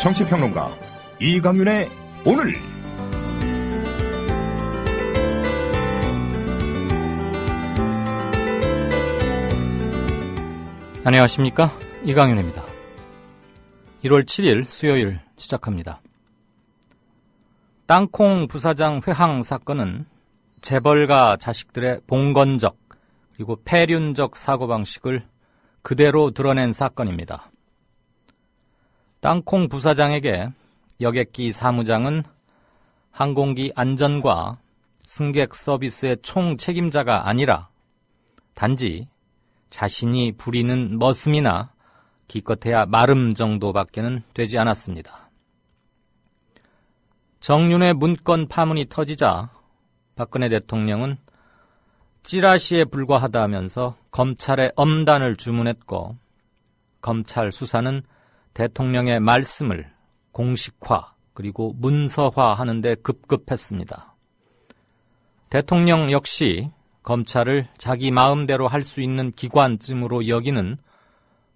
정치평론가 이강윤의 오늘. 안녕하십니까, 이강윤입니다. 1월 7일 수요일 시작합니다. 땅콩 부사장 회항 사건은 재벌가 자식들의 봉건적 그리고 폐륜적 사고방식을 그대로 드러낸 사건입니다. 땅콩 부사장에게 여객기 사무장은 항공기 안전과 승객 서비스의 총 책임자가 아니라 단지 자신이 부리는 머슴이나 기껏해야 마름 정도밖에는 되지 않았습니다. 정윤회 문건 파문이 터지자 박근혜 대통령은 찌라시에 불과하다면서 검찰에 엄단을 주문했고, 검찰 수사는 대통령의 말씀을 공식화 그리고 문서화하는 데 급급했습니다. 대통령 역시 검찰을 자기 마음대로 할 수 있는 기관쯤으로 여기는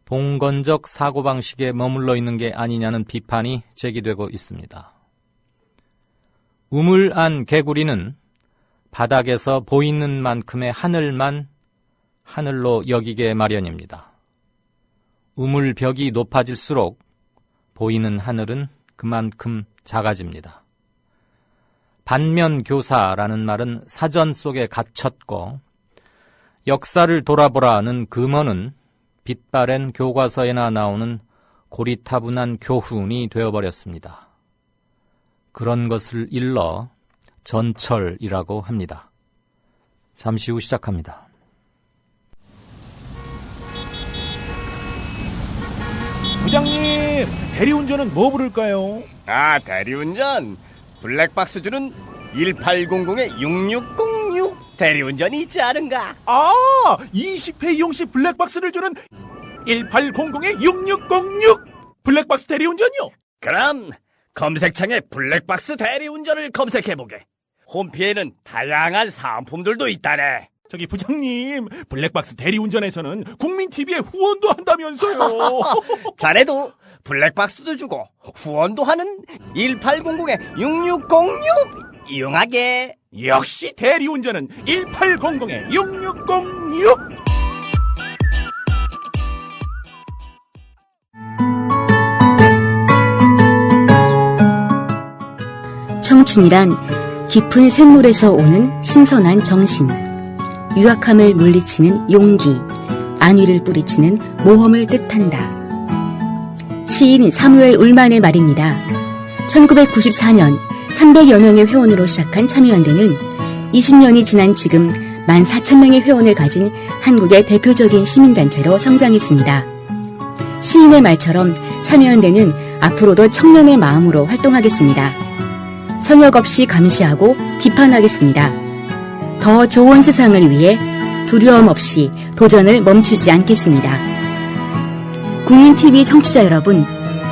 봉건적 사고방식에 머물러 있는 게 아니냐는 비판이 제기되고 있습니다. 우물 안 개구리는 바닥에서 보이는 만큼의 하늘만 하늘로 여기게 마련입니다. 우물벽이 높아질수록 보이는 하늘은 그만큼 작아집니다. 반면교사라는 말은 사전 속에 갇혔고, 역사를 돌아보라는 금어는 빛바랜 교과서에나 나오는 고리타분한 교훈이 되어버렸습니다. 그런 것을 일러 전철이라고 합니다. 잠시 후 시작합니다. 부장님, 대리운전은 뭐 부를까요? 대리운전 블랙박스 주는 1800-6606 대리운전이 있지 않은가? 20회 이용시 블랙박스를 주는 1800-6606 블랙박스 대리운전이요? 그럼 검색창에 블랙박스 대리운전을 검색해보게. 홈피에는 다양한 상품들도 있다네. 저기 부장님, 블랙박스 대리운전에서는 국민TV에 후원도 한다면서요. 자네도 블랙박스도 주고 후원도 하는 1800-6606 이용하게. 역시 대리운전은 1800-6606. 청춘이란 깊은 샘물에서 오는 신선한 정신, 유약함을 물리치는 용기, 안위를 뿌리치는 모험을 뜻한다. 시인 사무엘 울만의 말입니다. 1994년 300여 명의 회원으로 시작한 참여연대는 20년이 지난 지금 14,000명의 회원을 가진 한국의 대표적인 시민단체로 성장했습니다. 시인의 말처럼 참여연대는 앞으로도 청년의 마음으로 활동하겠습니다. 성역 없이 감시하고 비판하겠습니다. 더 좋은 세상을 위해 두려움 없이 도전을 멈추지 않겠습니다. 국민TV 청취자 여러분,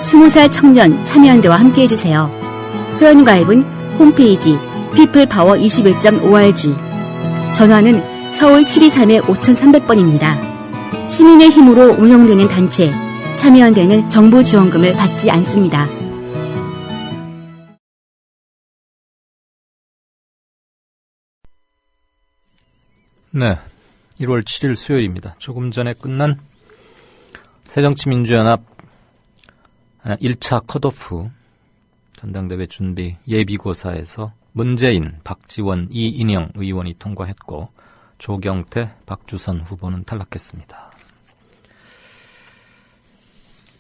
20살 청년 참여연대와 함께해주세요. 회원가입은 홈페이지 peoplepower21.org, 전화는 서울 723-5300번입니다. 시민의 힘으로 운영되는 단체 참여연대는 정부 지원금을 받지 않습니다. 네, 1월 7일 수요일입니다. 조금 전에 끝난 새정치민주연합 1차 컷오프 전당대회 준비 예비고사에서 문재인, 박지원, 이인영 의원이 통과했고, 조경태, 박주선 후보는 탈락했습니다.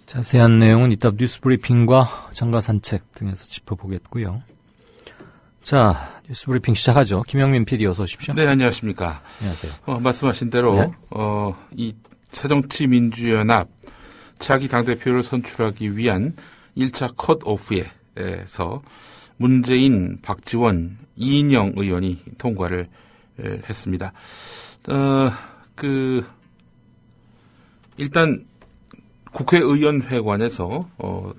자세한 내용은 이따 뉴스브리핑과 장가산책 등에서 짚어보겠고요. 자, 뉴스브리핑 시작하죠. 김영민 PD 어서 오십시오. 네, 안녕하십니까. 안녕하세요. 말씀하신 대로 네? 이 새정치민주연합 차기 당대표를 선출하기 위한 1차 컷오프에서 문재인, 박지원, 이인영 의원이 통과를 했습니다. 일단 국회의원회관에서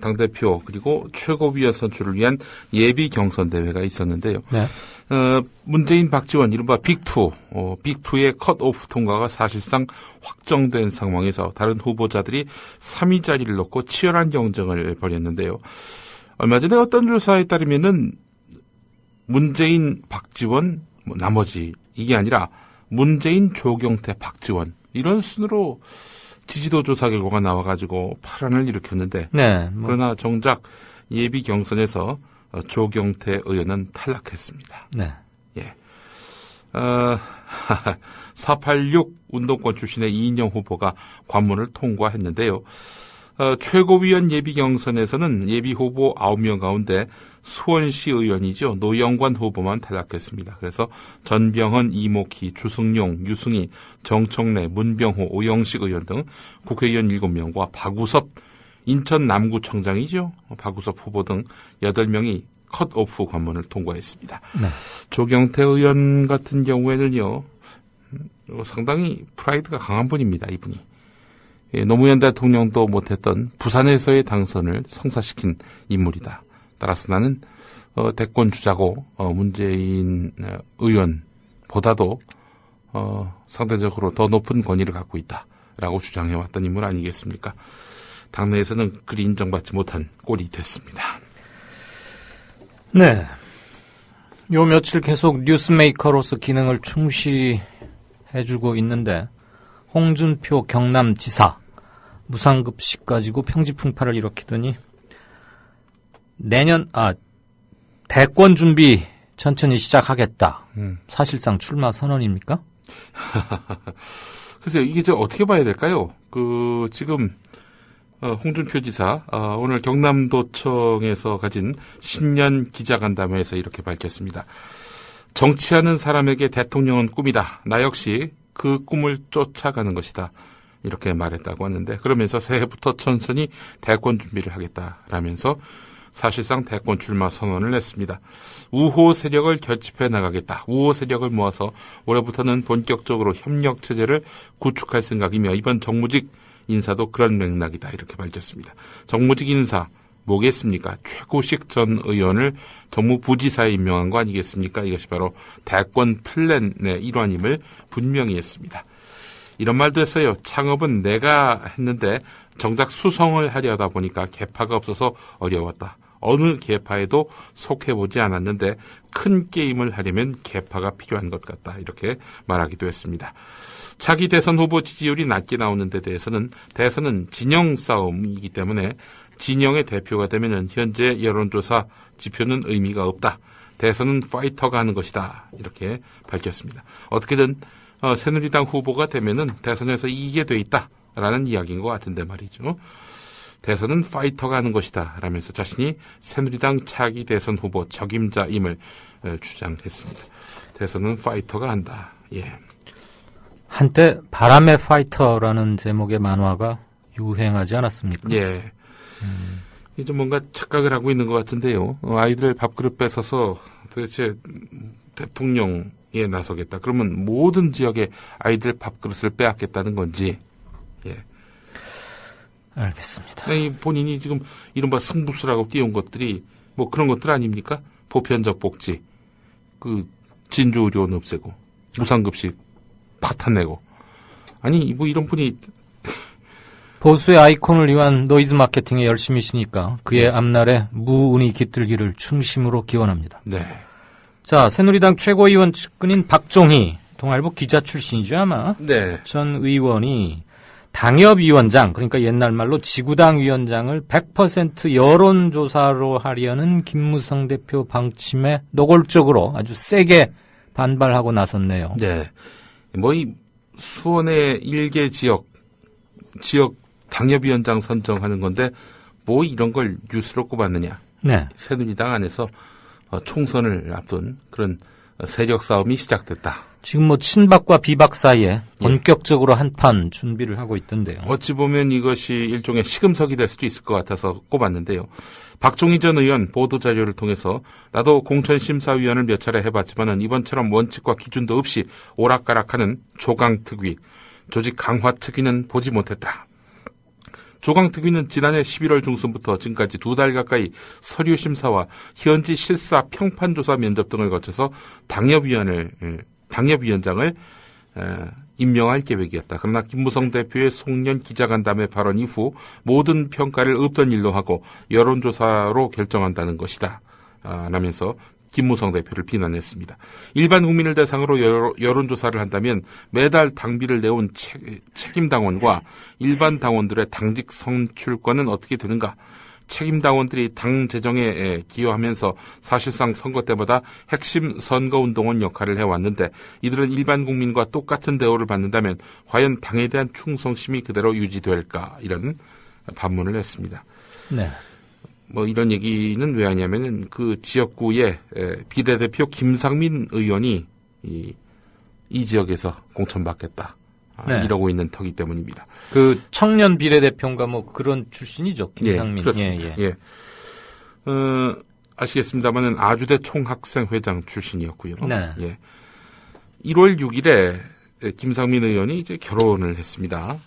당대표 그리고 최고위원 선출을 위한 예비 경선 대회가 있었는데요. 네. 문재인, 박지원, 이른바 빅2, 빅2의 컷오프 통과가 사실상 확정된 상황에서 다른 후보자들이 3위 자리를 놓고 치열한 경쟁을 벌였는데요. 얼마 전에 어떤 조사에 따르면은 문재인, 박지원, 나머지 이게 아니라 문재인, 조경태, 박지원 이런 순으로 지지도 조사 결과가 나와가지고 파란을 일으켰는데 네. 그러나 정작 예비 경선에서 조경태 의원은 탈락했습니다. 네. 예. 486 운동권 출신의 이인영 후보가 관문을 통과했는데요. 최고위원 예비 경선에서는 예비 후보 9명 가운데 수원시 의원이죠. 노영관 후보만 탈락했습니다. 그래서 전병헌, 이목희, 주승용, 유승희, 정청래, 문병호, 오영식 의원 등 국회의원 7명과 박우섭 인천 남구청장이죠. 박우섭 후보 등 8명이 컷오프 관문을 통과했습니다. 네. 조경태 의원 같은 경우에는요. 상당히 프라이드가 강한 분입니다. 이분이. 노무현 대통령도 못했던 부산에서의 당선을 성사시킨 인물이다. 따라서 나는 대권 주자고 문재인 의원보다도 상대적으로 더 높은 권위를 갖고 있다라고 주장해왔던 인물 아니겠습니까? 당내에서는 그리 인정받지 못한 꼴이 됐습니다. 네. 요 며칠 계속 뉴스메이커로서 기능을 충실히 해주고 있는데 홍준표 경남지사 무상급식 가지고 평지풍파를 일으키더니 대권 준비 천천히 시작하겠다. 사실상 출마 선언입니까? 글쎄요, 이게 어떻게 봐야 될까요? 지금 홍준표 지사 오늘 경남도청에서 가진 신년 기자간담회에서 이렇게 밝혔습니다. 정치하는 사람에게 대통령은 꿈이다. 나 역시 그 꿈을 쫓아가는 것이다. 이렇게 말했다고 하는데 그러면서 새해부터 천천히 대권 준비를 하겠다라면서 사실상 대권 출마 선언을 했습니다. 우호 세력을 결집해 나가겠다. 우호 세력을 모아서 올해부터는 본격적으로 협력 체제를 구축할 생각이며 이번 정무직 인사도 그런 맥락이다. 이렇게 밝혔습니다. 정무직 인사 뭐겠습니까? 최고식 전 의원을 정무부지사에 임명한 거 아니겠습니까? 이것이 바로 대권 플랜의 일환임을 분명히 했습니다. 이런 말도 했어요. 창업은 내가 했는데 정작 수성을 하려다 보니까 계파가 없어서 어려웠다. 어느 계파에도 속해보지 않았는데 큰 게임을 하려면 계파가 필요한 것 같다. 이렇게 말하기도 했습니다. 차기 대선 후보 지지율이 낮게 나오는 데 대해서는 대선은 진영 싸움이기 때문에 진영의 대표가 되면은 현재 여론조사 지표는 의미가 없다. 대선은 파이터가 하는 것이다. 이렇게 밝혔습니다. 어떻게든 새누리당 후보가 되면은 대선에서 이기게 돼 있다라는 이야기인 것 같은데 말이죠. 대선은 파이터가 하는 것이다. 라면서 자신이 새누리당 차기 대선 후보 적임자임을 주장했습니다. 대선은 파이터가 한다. 예. 한때 바람의 파이터라는 제목의 만화가 유행하지 않았습니까? 예. 이제 뭔가 착각을 하고 있는 것 같은데요. 아이들 밥그릇 뺏어서 도대체 대통령에 나서겠다. 그러면 모든 지역의 아이들 밥그릇을 빼앗겠다는 건지. 예. 알겠습니다. 이 본인이 지금 이른바 승부수라고 띄운 것들이 뭐 그런 것들 아닙니까? 보편적 복지, 진주의료원 없애고, 무상급식 파탄내고. 아니, 뭐 이런 분이. 보수의 아이콘을 위한 노이즈 마케팅에 열심히시니까 그의 앞날에 무운이 깃들기를 충심으로 기원합니다. 네. 자, 새누리당 최고위원 측근인 박종희, 동아일보 기자 출신이죠 아마. 네. 전 의원이 당협위원장, 그러니까 옛날 말로 지구당 위원장을 100% 여론조사로 하려는 김무성 대표 방침에 노골적으로 아주 세게 반발하고 나섰네요. 네. 뭐 이 수원의 일개 지역 당협위원장 선정하는 건데 뭐 이런 걸 뉴스로 꼽았느냐. 네. 새누리당 안에서 총선을 앞둔 그런 세력 싸움이 시작됐다. 지금 뭐 친박과 비박 사이에 본격적으로 한판 준비를 하고 있던데요. 어찌 보면 이것이 일종의 시금석이 될 수도 있을 것 같아서 꼽았는데요. 박종희 전 의원 보도자료를 통해서 나도 공천심사위원을 몇 차례 해봤지만은 이번처럼 원칙과 기준도 없이 오락가락하는 조강특위, 조직 강화특위는 보지 못했다. 조강특위는 지난해 11월 중순부터 지금까지 2달 가까이 서류 심사와 현지 실사 평판조사 면접 등을 거쳐서 당협위원장을 임명할 계획이었다. 그러나 김무성 대표의 송년 기자간담회 발언 이후 모든 평가를 없던 일로 하고 여론조사로 결정한다는 것이다 라면서 김무성 대표를 비난했습니다. 일반 국민을 대상으로 여론조사를 한다면 매달 당비를 내온 책임당원과 일반 당원들의 당직 선출권은 어떻게 되는가? 책임당원들이 당 재정에 기여하면서 사실상 선거 때마다 핵심 선거운동원 역할을 해왔는데 이들은 일반 국민과 똑같은 대우를 받는다면 과연 당에 대한 충성심이 그대로 유지될까? 이런 반문을 했습니다. 네. 뭐 이런 얘기는 왜 하냐면은 그 지역구의 비례대표 김상민 의원이 이 지역에서 공천받겠다. 네. 이러고 있는 터기 때문입니다. 그 청년 비례대표인가 뭐 그런 출신이죠. 김상민. 예, 그렇습니다. 예. 아시겠습니다만은 아주대 총학생회장 출신이었고요. 네. 예. 1월 6일에 김상민 의원이 이제 결혼을 했습니다.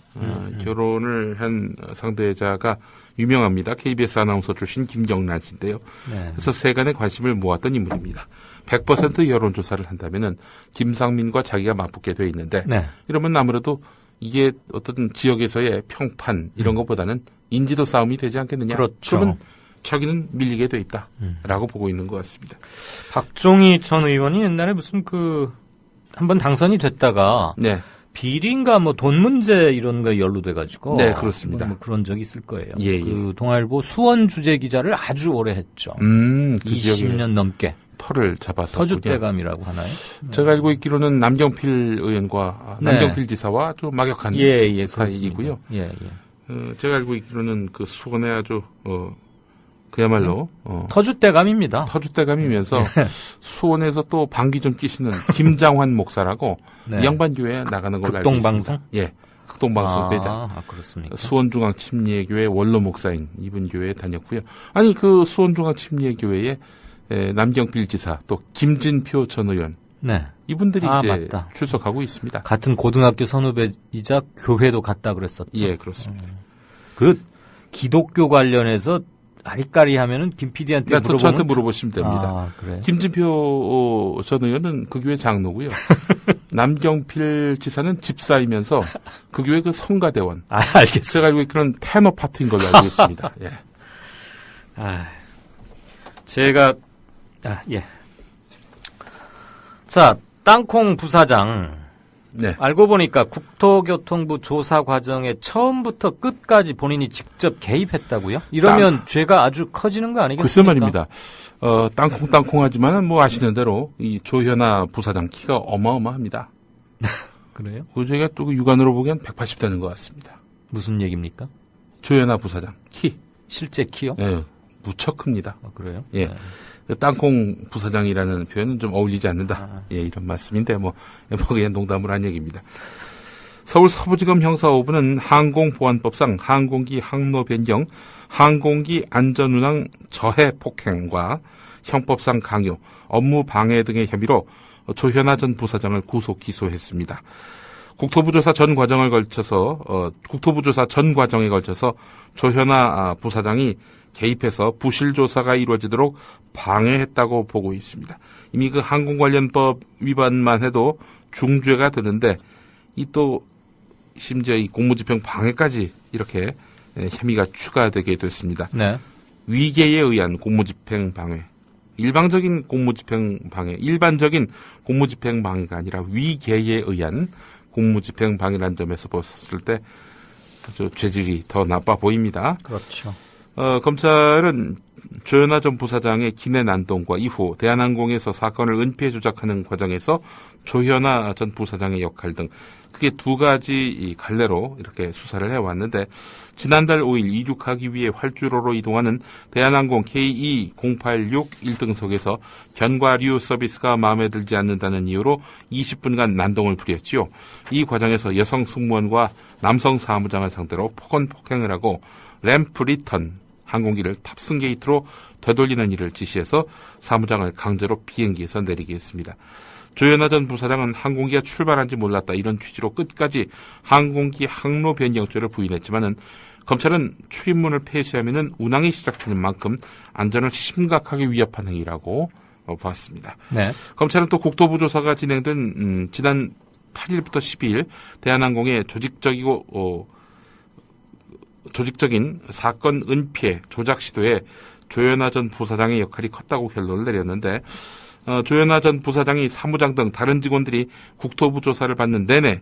결혼을 한 상대자가 유명합니다. KBS 아나운서 출신 김경란 씨인데요. 네. 그래서 세간의 관심을 모았던 인물입니다. 100% 여론조사를 한다면은 김상민과 자기가 맞붙게 돼 있는데 네. 이러면 아무래도 이게 어떤 지역에서의 평판 이런 것보다는 인지도 싸움이 되지 않겠느냐. 그렇죠. 그러면 자기는 밀리게 돼 있다라고 보고 있는 것 같습니다. 박종희 전 의원이 옛날에 무슨 한번 당선이 됐다가 네. 비리인가 뭐 돈 문제 이런 거에 연루돼가지고 네, 그렇습니다. 뭐 그런 적이 있을 거예요. 예, 그 동아일보 수원 주재 기자를 아주 오래 했죠. 그 20년 넘게. 털을 잡았었군요. 터줏대감이라고 하나요? 제가 알고 있기로는 남경필 의원과 네. 남경필 지사와 아주 막역한 예, 사이이고요. 예. 제가 알고 있기로는 그 수원에 아주 그야말로 터줏대감입니다. 터줏대감이면서 수원에서 또 방귀 좀 끼시는 김장환 목사라고 네. 이 양반 교회에 나가는 걸로 알고 있습니다. 극동방송? 예, 극동방송 회장. 그렇습니까? 수원중앙 침례교회 원로 목사인 이분 교회에 다녔고요. 아니 그 수원중앙 침례교회에 남경필 지사 또 김진표 전 의원 네. 이분들이 이제 맞다. 출석하고 있습니다. 같은 고등학교 선후배이자 교회도 갔다 그랬었죠. 예, 그렇습니다. 그 기독교 관련해서 아리까리 하면은 김 PD한테 물어보면 저한테 물어보시면 됩니다. 아, 그래. 김진표 전 의원은 그 교회 장로고요. 남경필 지사는 집사이면서 그 교회 그 성가대원. 알겠습니다. 제가 알고 있기로는 테너 파트인 걸로 알고 있습니다. 예. 예. 자, 땅콩 부사장. 네. 알고 보니까 국토교통부 조사 과정에 처음부터 끝까지 본인이 직접 개입했다고요? 이러면 죄가 아주 커지는 거 아니겠습니까? 글쎄 말입니다. 땅콩하지만은 뭐 아시는 대로 이 조현아 부사장 키가 어마어마합니다. 그래요? 그 저희가 또 육안으로 보기엔 180 되는 것 같습니다. 무슨 얘기입니까? 조현아 부사장 키. 실제 키요? 예, 무척 큽니다. 그래요? 예. 네. 땅콩 부사장이라는 표현은 좀 어울리지 않는다. 예, 이런 말씀인데 그냥 농담을 한 얘기입니다. 서울 서부지검 형사 5부는 항공보안법상 항공기 항로 변경, 항공기 안전운항 저해 폭행과 형법상 강요, 업무 방해 등의 혐의로 조현아 전 부사장을 구속 기소했습니다. 국토부조사 전 과정에 걸쳐서 조현아 부사장이 개입해서 부실 조사가 이루어지도록 방해했다고 보고 있습니다. 이미 그 항공관련법 위반만 해도 중죄가 되는데 이 또 심지어 이 공무집행 방해까지 이렇게 혐의가 추가되게 됐습니다. 네. 위계에 의한 공무집행 방해. 일반적인 공무집행 방해가 아니라 위계에 의한 공무집행 방해라는 점에서 봤을 때 아주 죄질이 더 나빠 보입니다. 그렇죠. 검찰은 조현아 전 부사장의 기내 난동과 이후 대한항공에서 사건을 은폐 조작하는 과정에서 조현아 전 부사장의 역할 등 크게 두 가지 이 갈래로 이렇게 수사를 해왔는데 지난달 5일 이륙하기 위해 활주로로 이동하는 대한항공 KE086 1등석에서 견과류 서비스가 마음에 들지 않는다는 이유로 20분간 난동을 부렸지요. 이 과정에서 여성 승무원과 남성 사무장을 상대로 폭언폭행을 하고 램프 리턴 항공기를 탑승 게이트로 되돌리는 일을 지시해서 사무장을 강제로 비행기에서 내리게 했습니다. 조현아 전 부사장은 항공기가 출발한지 몰랐다 이런 취지로 끝까지 항공기 항로 변경죄를 부인했지만은 검찰은 출입문을 폐쇄하면 운항이 시작되는 만큼 안전을 심각하게 위협한 행위라고 봤습니다. 네. 검찰은 또 국토부 조사가 진행된 지난 8일부터 12일 대한항공의 조직적인 사건 은폐 조작 시도에 조현아 전 부사장의 역할이 컸다고 결론을 내렸는데 조현아 전 부사장이 사무장 등 다른 직원들이 국토부 조사를 받는 내내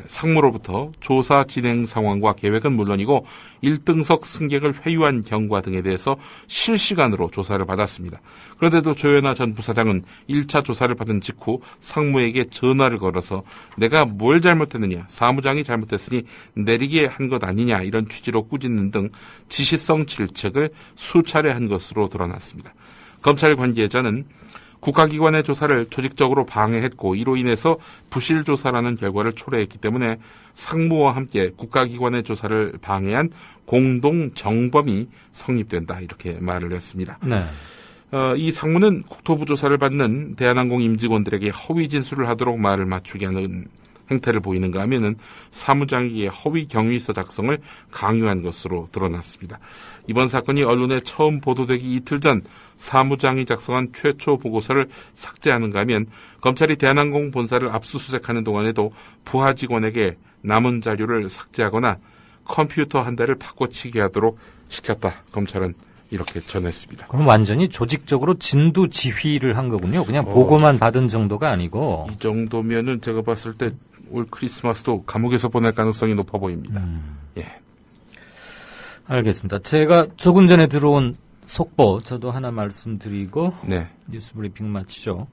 상무로부터 조사 진행 상황과 계획은 물론이고 1등석 승객을 회유한 경과 등에 대해서 실시간으로 조사를 받았습니다. 그런데도 조현아 전 부사장은 1차 조사를 받은 직후 상무에게 전화를 걸어서 내가 뭘 잘못했느냐, 사무장이 잘못했으니 내리게 한 것 아니냐 이런 취지로 꾸짖는 등 지시성 질책을 수차례 한 것으로 드러났습니다. 검찰 관계자는 국가기관의 조사를 조직적으로 방해했고 이로 인해서 부실 조사라는 결과를 초래했기 때문에 상무와 함께 국가기관의 조사를 방해한 공동정범이 성립된다 이렇게 말을 했습니다. 네. 이 상무는 국토부 조사를 받는 대한항공 임직원들에게 허위 진술을 하도록 말을 맞추게 하는 행태를 보이는가 하면은 사무장에게 허위 경위서 작성을 강요한 것으로 드러났습니다. 이번 사건이 언론에 처음 보도되기 이틀 전 사무장이 작성한 최초 보고서를 삭제하는가 하면 검찰이 대한항공 본사를 압수수색하는 동안에도 부하 직원에게 남은 자료를 삭제하거나 컴퓨터 한 대를 바꿔치기 하도록 시켰다. 검찰은 이렇게 전했습니다. 그럼 완전히 조직적으로 진두지휘를 한 거군요. 그냥 보고만 받은 정도가 아니고. 이 정도면은 제가 봤을 때 올 크리스마스도 감옥에서 보낼 가능성이 높아 보입니다. 예. 알겠습니다. 제가 조금 전에 들어온 속보 저도 하나 말씀드리고 네. 뉴스 브리핑 마치죠.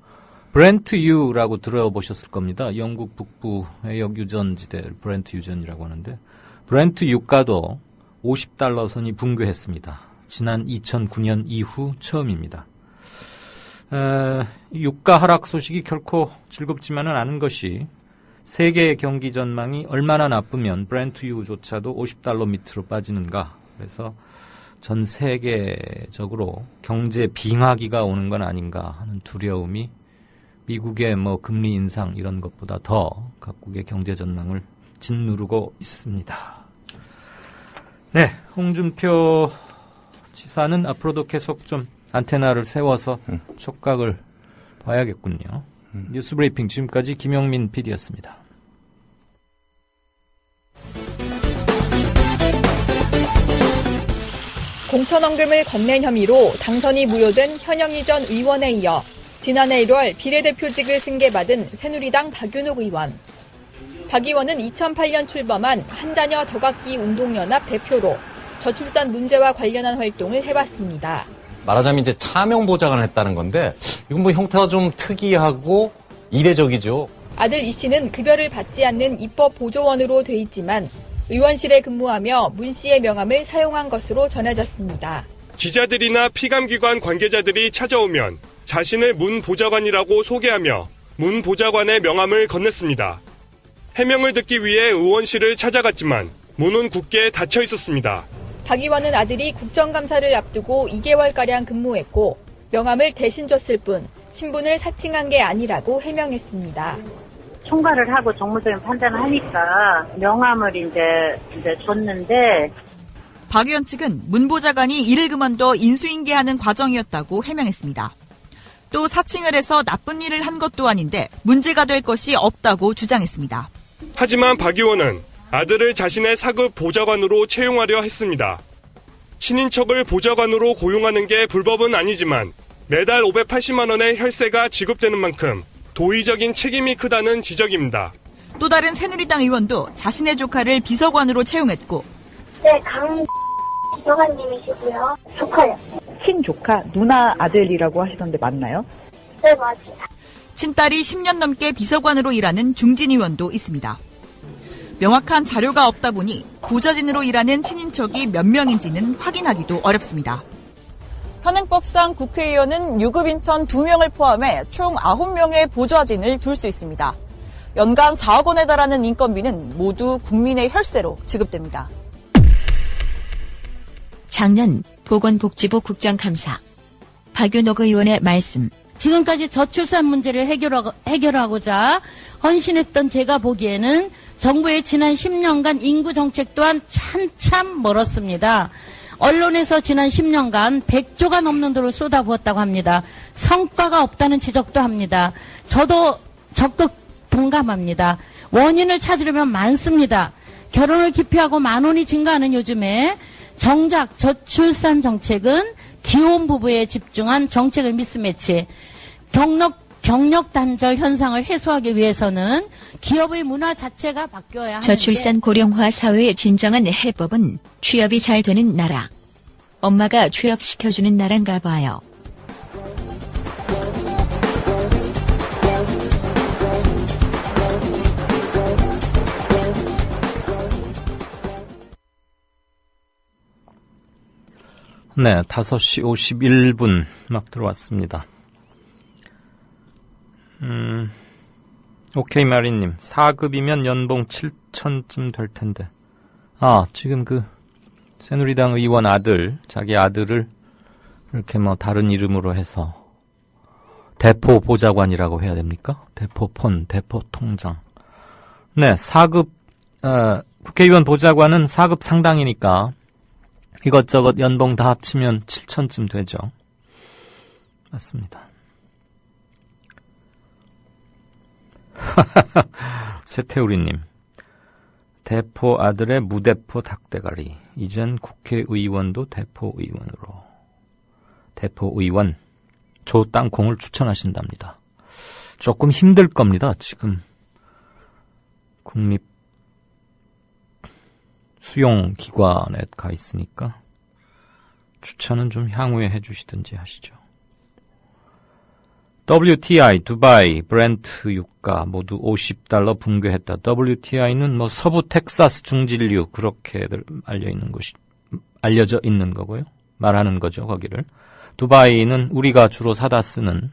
브렌트 유라고 들어보셨을 겁니다. 영국 북부 해역 유전지대 브렌트 유전이라고 하는데 브렌트 유가도 $50 선이 붕괴했습니다. 지난 2009년 이후 처음입니다. 유가 하락 소식이 결코 즐겁지만은 않은 것이 세계 경기 전망이 얼마나 나쁘면 브렌트 유조차도 $50 밑으로 빠지는가. 그래서 전 세계적으로 경제 빙하기가 오는 건 아닌가 하는 두려움이 미국의 금리 인상 이런 것보다 더 각국의 경제 전망을 짓누르고 있습니다. 네, 홍준표 지사는 앞으로도 계속 좀 안테나를 세워서 촉각을 봐야겠군요. 뉴스 브리핑 지금까지 김영민 PD였습니다. 공천원금을 건넨 혐의로 당선이 무효된 현영희 전 의원에 이어 지난해 1월 비례대표직을 승계받은 새누리당 박윤옥 의원. 박 의원은 2008년 출범한 한자녀 덕악기 운동연합 대표로 저출산 문제와 관련한 활동을 해왔습니다. 말하자면 이제 차명 보좌관을 했다는 건데 이건 형태가 좀 특이하고 이례적이죠. 아들 이 씨는 급여를 받지 않는 입법 보조원으로 돼 있지만 의원실에 근무하며 문 씨의 명함을 사용한 것으로 전해졌습니다. 기자들이나 피감기관 관계자들이 찾아오면 자신을 문 보좌관이라고 소개하며 문 보좌관의 명함을 건넸습니다. 해명을 듣기 위해 의원실을 찾아갔지만 문은 굳게 닫혀 있었습니다. 박 의원은 아들이 국정감사를 앞두고 2개월가량 근무했고 명함을 대신 줬을 뿐 신분을 사칭한 게 아니라고 해명했습니다. 총괄을 하고 정무적인 판단을 하니까 명함을 이제 줬는데 박 의원 측은 문 보좌관이 이를 그만둬 인수인계하는 과정이었다고 해명했습니다. 또 사칭을 해서 나쁜 일을 한 것도 아닌데 문제가 될 것이 없다고 주장했습니다. 하지만 박 의원은 아들을 자신의 사급 보좌관으로 채용하려 했습니다. 친인척을 보좌관으로 고용하는 게 불법은 아니지만 매달 580만 원의 혈세가 지급되는 만큼 도의적인 책임이 크다는 지적입니다. 또 다른 새누리당 의원도 자신의 조카를 비서관으로 채용했고 네, 강 비서관님이시고요. 조카요. 친조카, 누나 아들이라고 하시던데 맞나요? 네, 맞습니다. 친딸이 10년 넘게 비서관으로 일하는 중진 의원도 있습니다. 명확한 자료가 없다 보니 보좌진으로 일하는 친인척이 몇 명인지는 확인하기도 어렵습니다. 현행법상 국회의원은 유급 인턴 2명을 포함해 총 9명의 보좌진을 둘 수 있습니다. 연간 4억 원에 달하는 인건비는 모두 국민의 혈세로 지급됩니다. 작년 보건복지부 국정감사. 박윤옥 의원의 말씀. 지금까지 저출산 문제를 해결하고자 헌신했던 제가 보기에는 정부의 지난 10년간 인구 정책 또한 한참 멀었습니다. 언론에서 지난 10년간 100조가 넘는 돈을 쏟아부었다고 합니다. 성과가 없다는 지적도 합니다. 저도 적극 동감합니다. 원인을 찾으려면 많습니다. 결혼을 기피하고 만혼이 증가하는 요즘에 정작 저출산 정책은 기혼 부부에 집중한 정책을 미스매치, 경력 단절 현상을 해소하기 위해서는 기업의 문화 자체가 바뀌어야 하는데 저출산 고령화 사회의 진정한 해법은 취업이 잘 되는 나라. 엄마가 취업시켜주는 나란가 봐요. 네, 5시 51분 막 들어왔습니다. 오케이 마리님, 4급이면 연봉 7천쯤 될 텐데. 지금 새누리당 의원 아들, 자기 아들을 이렇게 다른 이름으로 해서 대포 보좌관이라고 해야 됩니까? 대포폰, 대포통장. 네, 4급, 국회의원 보좌관은 4급 상당이니까 이것저것 연봉 다 합치면 7천쯤 되죠. 맞습니다. 쇠태우리님, 대포 아들의 무대포 닭대가리. 이젠 국회의원도 대포의원으로. 대포의원, 조 땅콩을 추천하신답니다. 조금 힘들 겁니다. 지금 국립 수용기관에 가 있으니까 추천은 좀 향후에 해주시든지 하시죠. WTI, 두바이, 브렌트 유가 모두 $50 붕괴했다. WTI는 서부 텍사스 중진류 그렇게들 알려져 있는 거고요. 말하는 거죠, 거기를. 두바이는 우리가 주로 사다 쓰는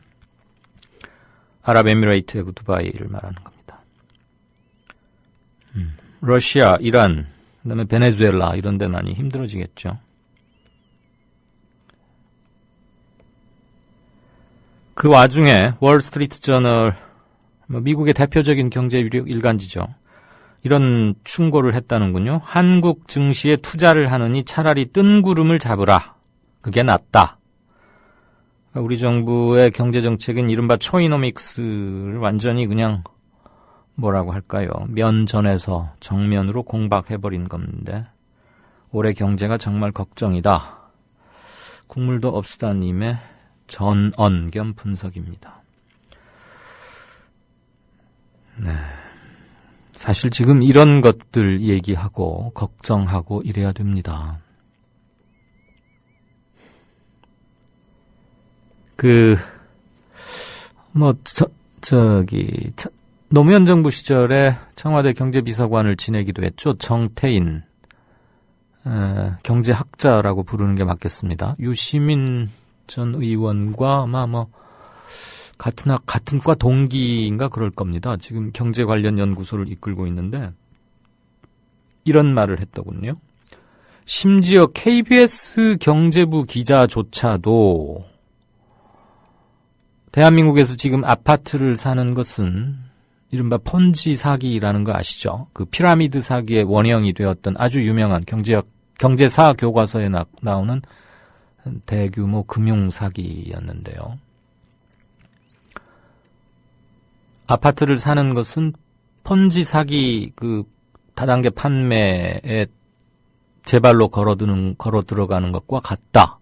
아랍에미레이트의 두바이를 말하는 겁니다. 러시아, 이란, 그다음에 베네수엘라 이런 데 많이 힘들어지겠죠. 그 와중에 월스트리트 저널, 미국의 대표적인 경제 유력 일간지죠. 이런 충고를 했다는군요. 한국 증시에 투자를 하느니 차라리 뜬 구름을 잡으라. 그게 낫다. 우리 정부의 경제정책인 이른바 초이노믹스를 완전히 그냥 뭐라고 할까요? 면전에서 정면으로 공박해버린 건데 올해 경제가 정말 걱정이다. 국물도 없수다님의 전언 겸 분석입니다. 네, 사실 지금 이런 것들 얘기하고 걱정하고 이래야 됩니다. 노무현 정부 시절에 청와대 경제비서관을 지내기도 했죠. 정태인, 경제학자라고 부르는 게 맞겠습니다. 유시민 전 의원과 아마 같은 과 동기인가 그럴 겁니다. 지금 경제 관련 연구소를 이끌고 있는데 이런 말을 했더군요. 심지어 KBS 경제부 기자조차도 대한민국에서 지금 아파트를 사는 것은 이른바 폰지 사기라는 거 아시죠? 그 피라미드 사기의 원형이 되었던 아주 유명한 경제사 교과서에 나오는 대규모 금융 사기였는데요. 아파트를 사는 것은 폰지 사기 다단계 판매에 제발로 걸어 들어가는 것과 같다.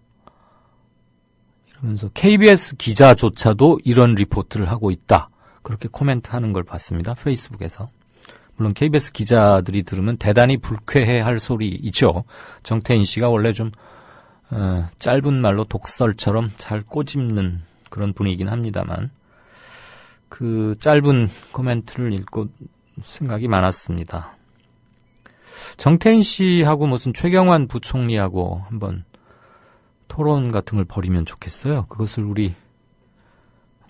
이러면서 KBS 기자조차도 이런 리포트를 하고 있다. 그렇게 코멘트하는 걸 봤습니다. 페이스북에서. 물론 KBS 기자들이 들으면 대단히 불쾌해할 소리이죠. 정태인 씨가 원래 좀 짧은 말로 독설처럼 잘 꼬집는 그런 분이긴 합니다만 그 짧은 코멘트를 읽고 생각이 많았습니다. 정태인 씨하고 무슨 최경환 부총리하고 한번 토론 같은 걸 벌이면 좋겠어요. 그것을 우리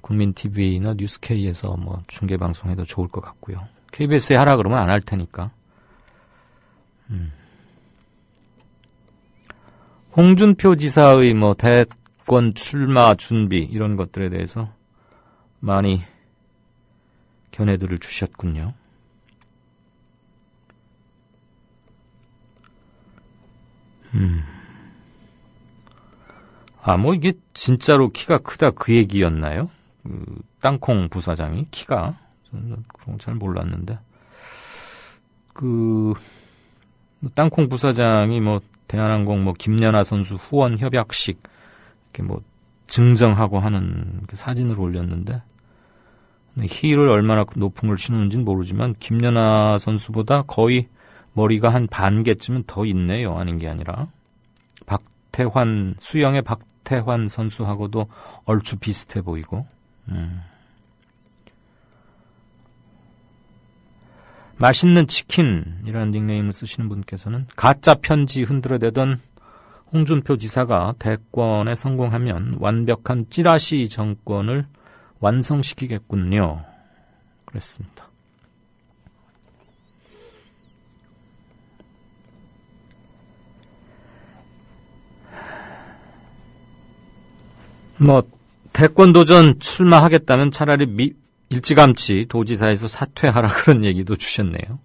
국민TV나 뉴스K에서 중계방송해도 좋을 것 같고요. KBS에 하라 그러면 안 할 테니까. 홍준표 지사의 대권 출마 준비 이런 것들에 대해서 많이 견해들을 주셨군요. 뭐 이게 진짜로 키가 크다 그 얘기였나요? 땅콩 부사장이 키가? 저는 그런 거 잘 몰랐는데. 땅콩 부사장이 대한항공 김연아 선수 후원 협약식 이렇게 증정하고 하는 사진을 올렸는데, 힐을 얼마나 높은 걸 신었는지는 모르지만 김연아 선수보다 거의 머리가 한 반 개쯤은 더 있네요. 아닌 게 아니라 수영의 박태환 선수하고도 얼추 비슷해 보이고. 맛있는 치킨이라는 닉네임을 쓰시는 분께서는 가짜 편지 흔들어대던 홍준표 지사가 대권에 성공하면 완벽한 찌라시 정권을 완성시키겠군요. 그랬습니다. 대권 도전 출마하겠다면 차라리 일찌감치 도지사에서 사퇴하라 그런 얘기도 주셨네요.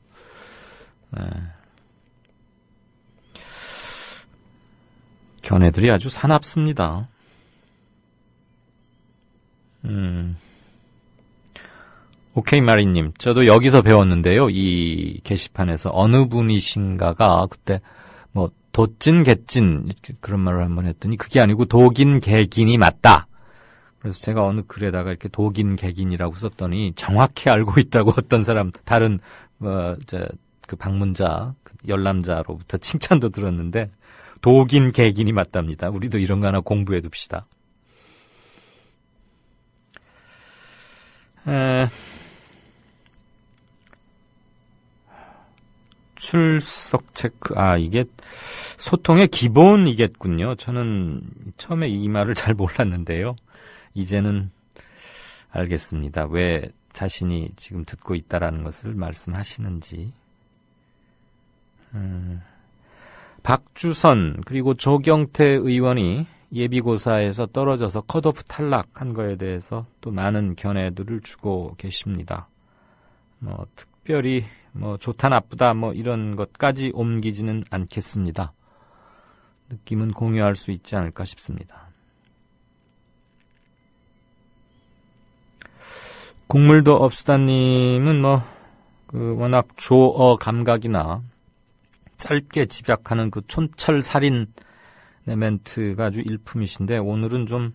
견해들이 아주 사납습니다. 오케이 마리님, 저도 여기서 배웠는데요. 이 게시판에서 어느 분이신가가 그때 도찐 개찐 그런 말을 한번 했더니 그게 아니고 독인 개긴이 맞다. 그래서 제가 어느 글에다가 이렇게 독인 개긴이라고 썼더니 정확히 알고 있다고 어떤 사람 다른 그 방문자 열람자로부터 칭찬도 들었는데 독인 개긴이 맞답니다. 우리도 이런 거 하나 공부해 둡시다. 출석 체크. 이게 소통의 기본이겠군요. 저는 처음에 이 말을 잘 몰랐는데요. 이제는 알겠습니다. 왜 자신이 지금 듣고 있다라는 것을 말씀하시는지. 박주선 그리고 조경태 의원이 예비고사에서 떨어져서 컷오프 탈락한 거에 대해서 또 많은 견해들을 주고 계십니다. 특별히 좋다 나쁘다 이런 것까지 옮기지는 않겠습니다. 느낌은 공유할 수 있지 않을까 싶습니다. 국물도 없수다님은 워낙 조어 감각이나 짧게 집약하는 그 촌철살인 멘트가 아주 일품이신데 오늘은 좀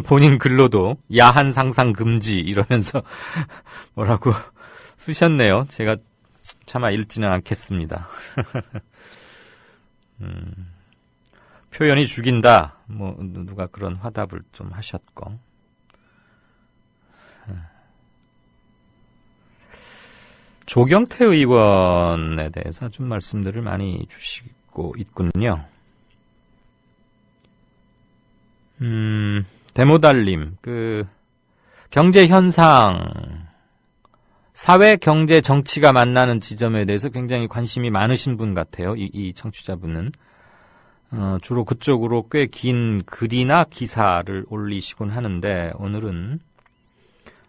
본인 글로도 야한 상상 금지 이러면서 뭐라고 쓰셨네요. 제가 차마 읽지는 않겠습니다. 표현이 죽인다. 누가 그런 화답을 좀 하셨고. 조경태 의원에 대해서 좀 말씀들을 많이 주시고 있군요. 데모달님, 경제 현상, 사회, 경제, 정치가 만나는 지점에 대해서 굉장히 관심이 많으신 분 같아요. 이 청취자분은. 주로 그쪽으로 꽤 긴 글이나 기사를 올리시곤 하는데, 오늘은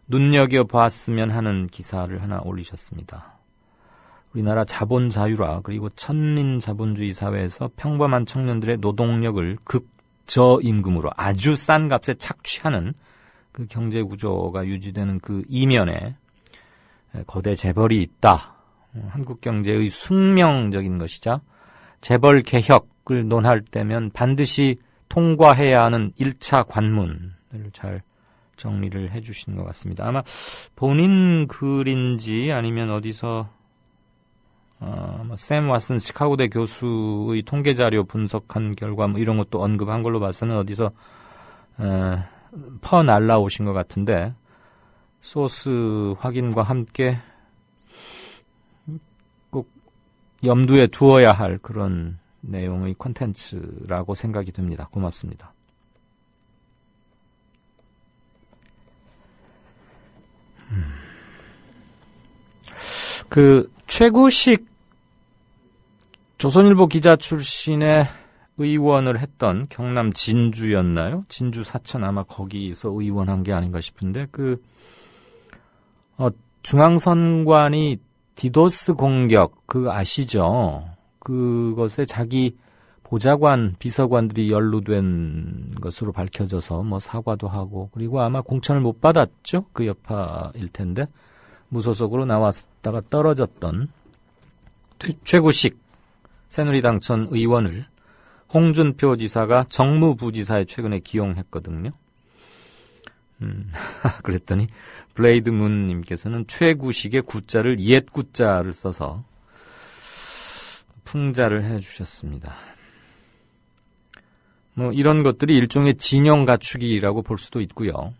눈여겨봤으면 하는 기사를 하나 올리셨습니다. 우리나라 자본 자유화 그리고 천민 자본주의 사회에서 평범한 청년들의 노동력을 극저임금으로 아주 싼 값에 착취하는 그 경제 구조가 유지되는 그 이면에 거대 재벌이 있다. 한국 경제의 숙명적인 것이자 재벌 개혁을 논할 때면 반드시 통과해야 하는 1차 관문을 잘 정리를 해주신 것 같습니다. 아마 본인 글인지 아니면 어디서 샘 왓슨 시카고대 교수의 통계자료 분석한 결과 이런 것도 언급한 걸로 봐서는 어디서 퍼 날라오신 것 같은데 소스 확인과 함께 꼭 염두에 두어야 할 그런 내용의 콘텐츠라고 생각이 듭니다. 고맙습니다. 최구식 조선일보 기자 출신의 의원을 했던 경남 진주였나요? 진주 사천 아마 거기서 의원한 게 아닌가 싶은데 중앙선관위 디도스 공격 아시죠? 그것에 자기 보좌관, 비서관들이 연루된 것으로 밝혀져서 뭐 사과도 하고, 그리고 아마 공천을 못 받았죠. 그 여파일 텐데 무소속으로 나왔다가 떨어졌던 최구식 새누리당 전 의원을 홍준표 지사가 정무부지사에 최근에 기용했거든요. 그랬더니 블레이드문님께서는 최구식의 구자를 옛 구자를 써서 풍자를 해주셨습니다. 뭐 이런 것들이 일종의 진영 갖추기라고 볼 수도 있고요.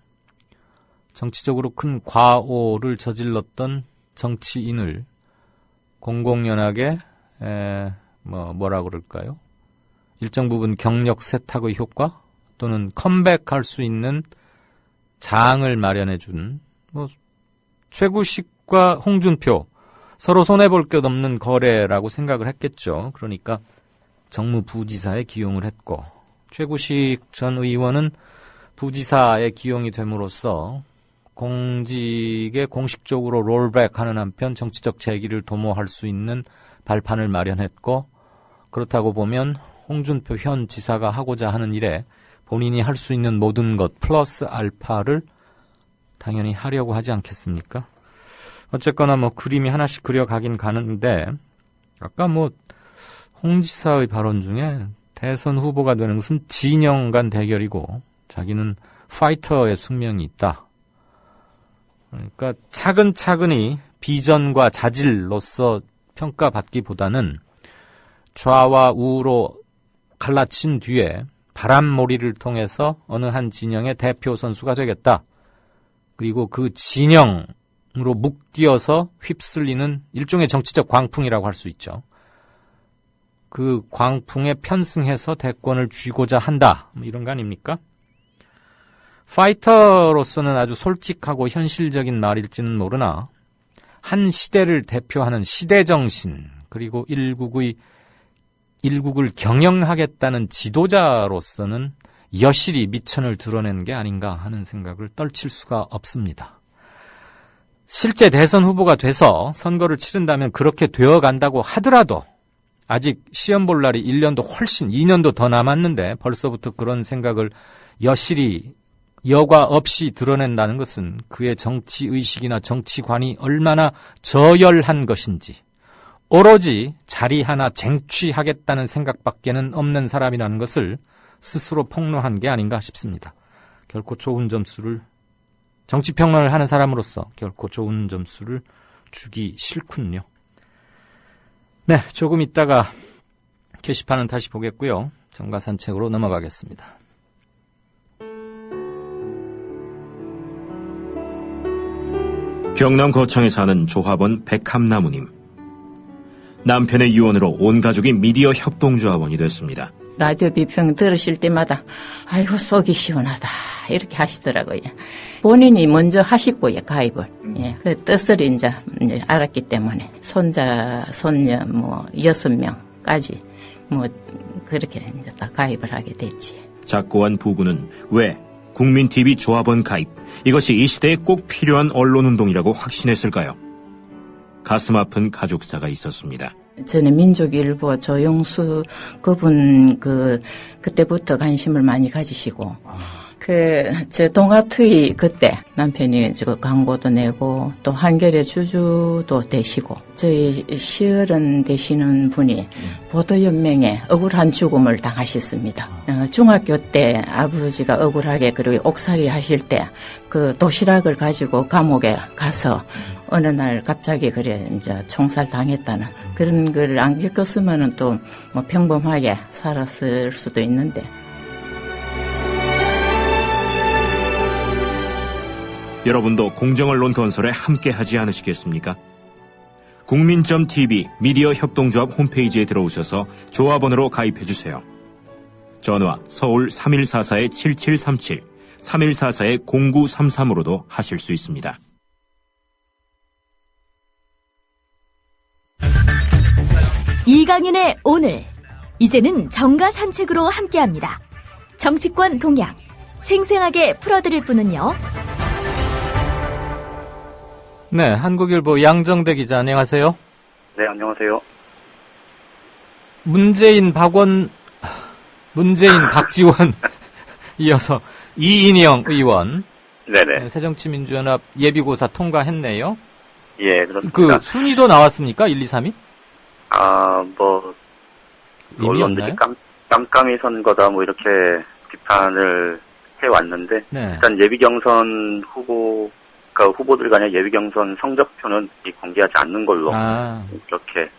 정치적으로 큰 과오를 저질렀던 정치인을 공공연하게 뭐라 그럴까요? 일정 부분 경력 세탁의 효과 또는 컴백할 수 있는 장을 마련해준 뭐 최구식과 홍준표 서로 손해볼 것 없는 거래라고 생각을 했겠죠. 그러니까 정무부지사에 기용을 했고 최구식 전 의원은 부지사에 기용이 됨으로써 공직에 공식적으로 롤백하는 한편 정치적 재기를 도모할 수 있는 발판을 마련했고 그렇다고 보면 홍준표 현 지사가 하고자 하는 일에 본인이 할 수 있는 모든 것 플러스 알파를 당연히 하려고 하지 않겠습니까? 어쨌거나 뭐 그림이 하나씩 그려가긴 가는데 아까 뭐 홍 지사의 발언 중에 대선 후보가 되는 것은 진영 간 대결이고 자기는 파이터의 숙명이 있다. 그러니까 차근차근히 비전과 자질로서 평가받기보다는 좌와 우로 갈라친 뒤에 바람몰이를 통해서 어느 한 진영의 대표 선수가 되겠다. 그리고 그 진영으로 묶여서 휩쓸리는 일종의 정치적 광풍이라고 할 수 있죠. 그 광풍에 편승해서 대권을 쥐고자 한다. 뭐 이런 거 아닙니까? 파이터로서는 아주 솔직하고 현실적인 말일지는 모르나 한 시대를 대표하는 시대정신 그리고 일국을 경영하겠다는 지도자로서는 여실히 미천을 드러낸 게 아닌가 하는 생각을 떨칠 수가 없습니다. 실제 대선 후보가 돼서 선거를 치른다면 그렇게 되어간다고 하더라도 아직 시험 볼 날이 1년도 훨씬 2년도 더 남았는데 벌써부터 그런 생각을 여실히 여과 없이 드러낸다는 것은 그의 정치의식이나 정치관이 얼마나 저열한 것인지 오로지 자리 하나 쟁취하겠다는 생각밖에는 없는 사람이라는 것을 스스로 폭로한 게 아닌가 싶습니다. 결코 좋은 점수를 정치평론을 하는 사람으로서 결코 좋은 점수를 주기 싫군요. 네, 조금 있다가 게시판은 다시 보겠고요. 정가 산책으로 넘어가겠습니다. 경남 거창에 사는 조합원 백함나무님. 남편의 유언으로 온 가족이 미디어 협동조합원이 됐습니다. 라디오 비평 들으실 때마다 아이고 속이 시원하다 이렇게 하시더라고요. 본인이 먼저 하시고요 가입을. 예, 그 뜻을 이제 알았기 때문에 손자 손녀 뭐 6명까지 뭐 그렇게 이제 다 가입을 하게 됐지. 작고한 부부는 왜 국민TV 조합원 가입 이것이 이 시대에 꼭 필요한 언론운동이라고 확신했을까요? 가슴 아픈 가족사가 있었습니다. 저는 민족일보 조용수 그분 그때부터 관심을 많이 가지시고 저 동아투이 그때 남편이 저 광고도 내고 또 한겨레 주주도 되시고 저희 시어른 되시는 분이 보도연맹에 억울한 죽음을 당하셨습니다. 중학교 때 아버지가 억울하게 그리고 옥살이 하실 때 그 도시락을 가지고 감옥에 가서 어느 날 갑자기 그래 이제 총살 당했다는 그런 걸 안 겪었으면은 또 뭐 평범하게 살았을 수도 있는데. 여러분도 공정언론 건설에 함께하지 않으시겠습니까? 국민.tv 미디어 협동조합 홈페이지에 들어오셔서 조합원으로 가입해주세요. 전화 서울 3144-7737, 3144-0933으로도 하실 수 있습니다. 이강윤의 오늘, 이제는 정가 산책으로 함께합니다. 정치권 동향, 생생하게 풀어드릴 분은요. 네, 한국일보 양정대 기자 안녕하세요. 네, 안녕하세요. 문재인 박지원 이어서 이인영 의원. 네네. 새정치민주연합 예비고사 통과했네요. 예, 그렇습니다. 그 순위도 나왔습니까? 1, 2, 3위? 언론들이 깜깜이 선거다 뭐 이렇게 비판을 해왔는데 네. 일단 예비경선 후보들 간의 예비경선 성적표는 공개하지 않는 걸로 이렇게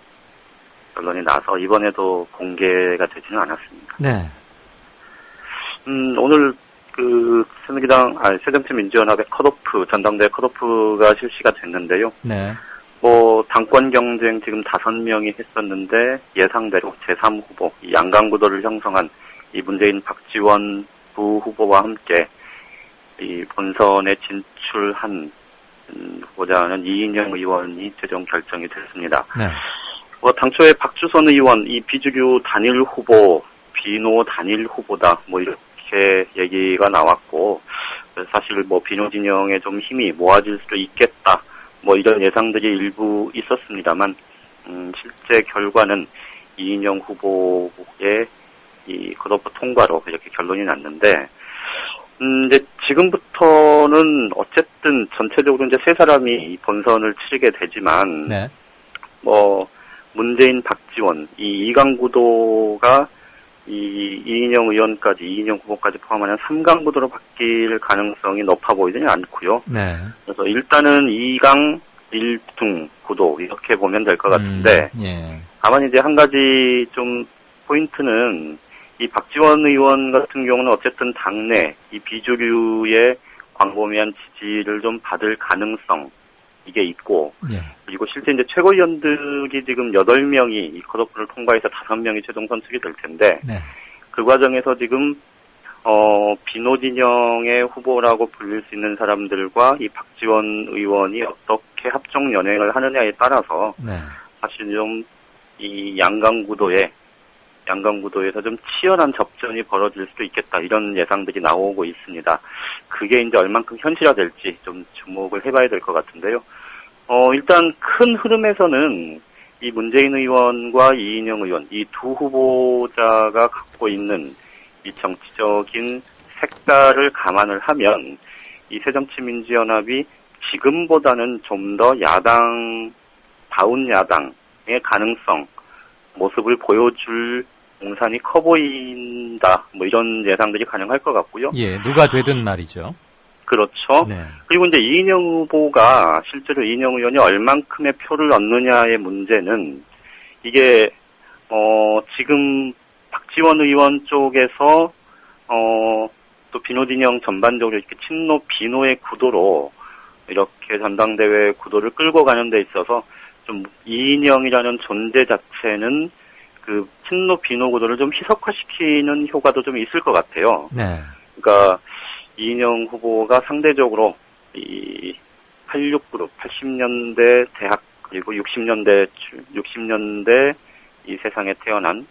언론이 나서 이번에도 공개가 되지는 않았습니다. 네. 오늘 새정치민주연합의 컷오프, 전당대회 컷오프가 실시가 됐는데요. 네. 당권 경쟁 지금 5명이 했었는데 예상대로 제3후보, 이 양강구도를 형성한 이 문재인 박지원 부후보와 함께 이 본선에 진출한 후보자는 이인영 의원이 최종 결정이 됐습니다. 네. 당초에 박주선 의원, 이 비주류 단일 후보, 비노 단일 후보다, 이렇게 얘기가 나왔고, 사실 비노 진영에 좀 힘이 모아질 수도 있겠다, 이런 예상들이 일부 있었습니다만, 실제 결과는 이인영 후보의 이 컷오프 통과로 이렇게 결론이 났는데, 이제 지금부터는 어쨌든 전체적으로 이제 세 사람이 이 본선을 치르게 되지만, 네. 문재인, 박지원, 이 이강구도가 이인영 의원까지, 이인영 후보까지 포함하는 3강구도로 바뀔 가능성이 높아 보이지는 않고요. 네. 그래서 일단은 2강 1등 구도 이렇게 보면 될 것 같은데, 예. 다만 이제 한 가지 좀 포인트는 이 박지원 의원 같은 경우는 어쨌든 당내 이 비주류의 광범위한 지지를 좀 받을 가능성 이게 있고, 예. 그리고 실제 이제 최고위원들이 지금 8명이 이 컷오프를 통과해서 5명이 최종 선출이 될 텐데, 네. 그 과정에서 지금 비노 진영의 후보라고 불릴 수 있는 사람들과 이 박지원 의원이 어떻게 합종 연행을 하느냐에 따라서 네. 사실 좀 이 양강구도에서 좀 치열한 접전이 벌어질 수도 있겠다, 이런 예상들이 나오고 있습니다. 그게 이제 얼만큼 현실화될지 좀 주목을 해봐야 될 것 같은데요. 일단 큰 흐름에서는 이 문재인 의원과 이인영 의원, 이 두 후보자가 갖고 있는 이 정치적인 색깔을 감안을 하면 이 새정치민주연합이 지금보다는 좀 더 다운 야당의 가능성, 모습을 보여줄 공산이 커 보인다, 이런 예상들이 가능할 것 같고요. 예, 누가 되든 말이죠. 그렇죠. 네. 그리고 이제 이인영 후보가 실제로 이인영 의원이 얼만큼의 표를 얻느냐의 문제는 이게 지금 박지원 의원 쪽에서 또 비노 진영 전반적으로 이렇게 친노 비노의 구도로 이렇게 전당대회 구도를 끌고 가는 데 있어서 좀 이인영이라는 존재 자체는 그 친노 비노 구도를 좀 희석화시키는 효과도 좀 있을 것 같아요. 네. 그러니까 이인영 후보가 상대적으로 이 86그룹, 80년대 대학 그리고 60년대 이 세상에 태어난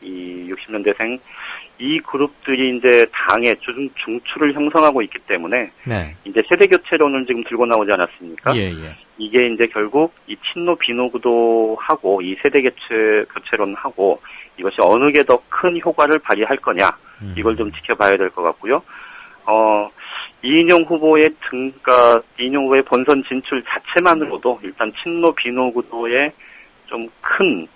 이 60년대생 이 그룹들이 이제 당의 중추를 형성하고 있기 때문에 네. 이제 세대 교체론을 지금 들고 나오지 않았습니까? 예, 예. 이게 이제 결국 이 친노 비노 구도하고 이 세대 교체론하고 이것이 어느 게 더 큰 효과를 발휘할 거냐, 이걸 좀 지켜봐야 될 것 같고요. 이인영 후보의 이인영 후보의 본선 진출 자체만으로도 일단 친노 비노 구도에 좀 큰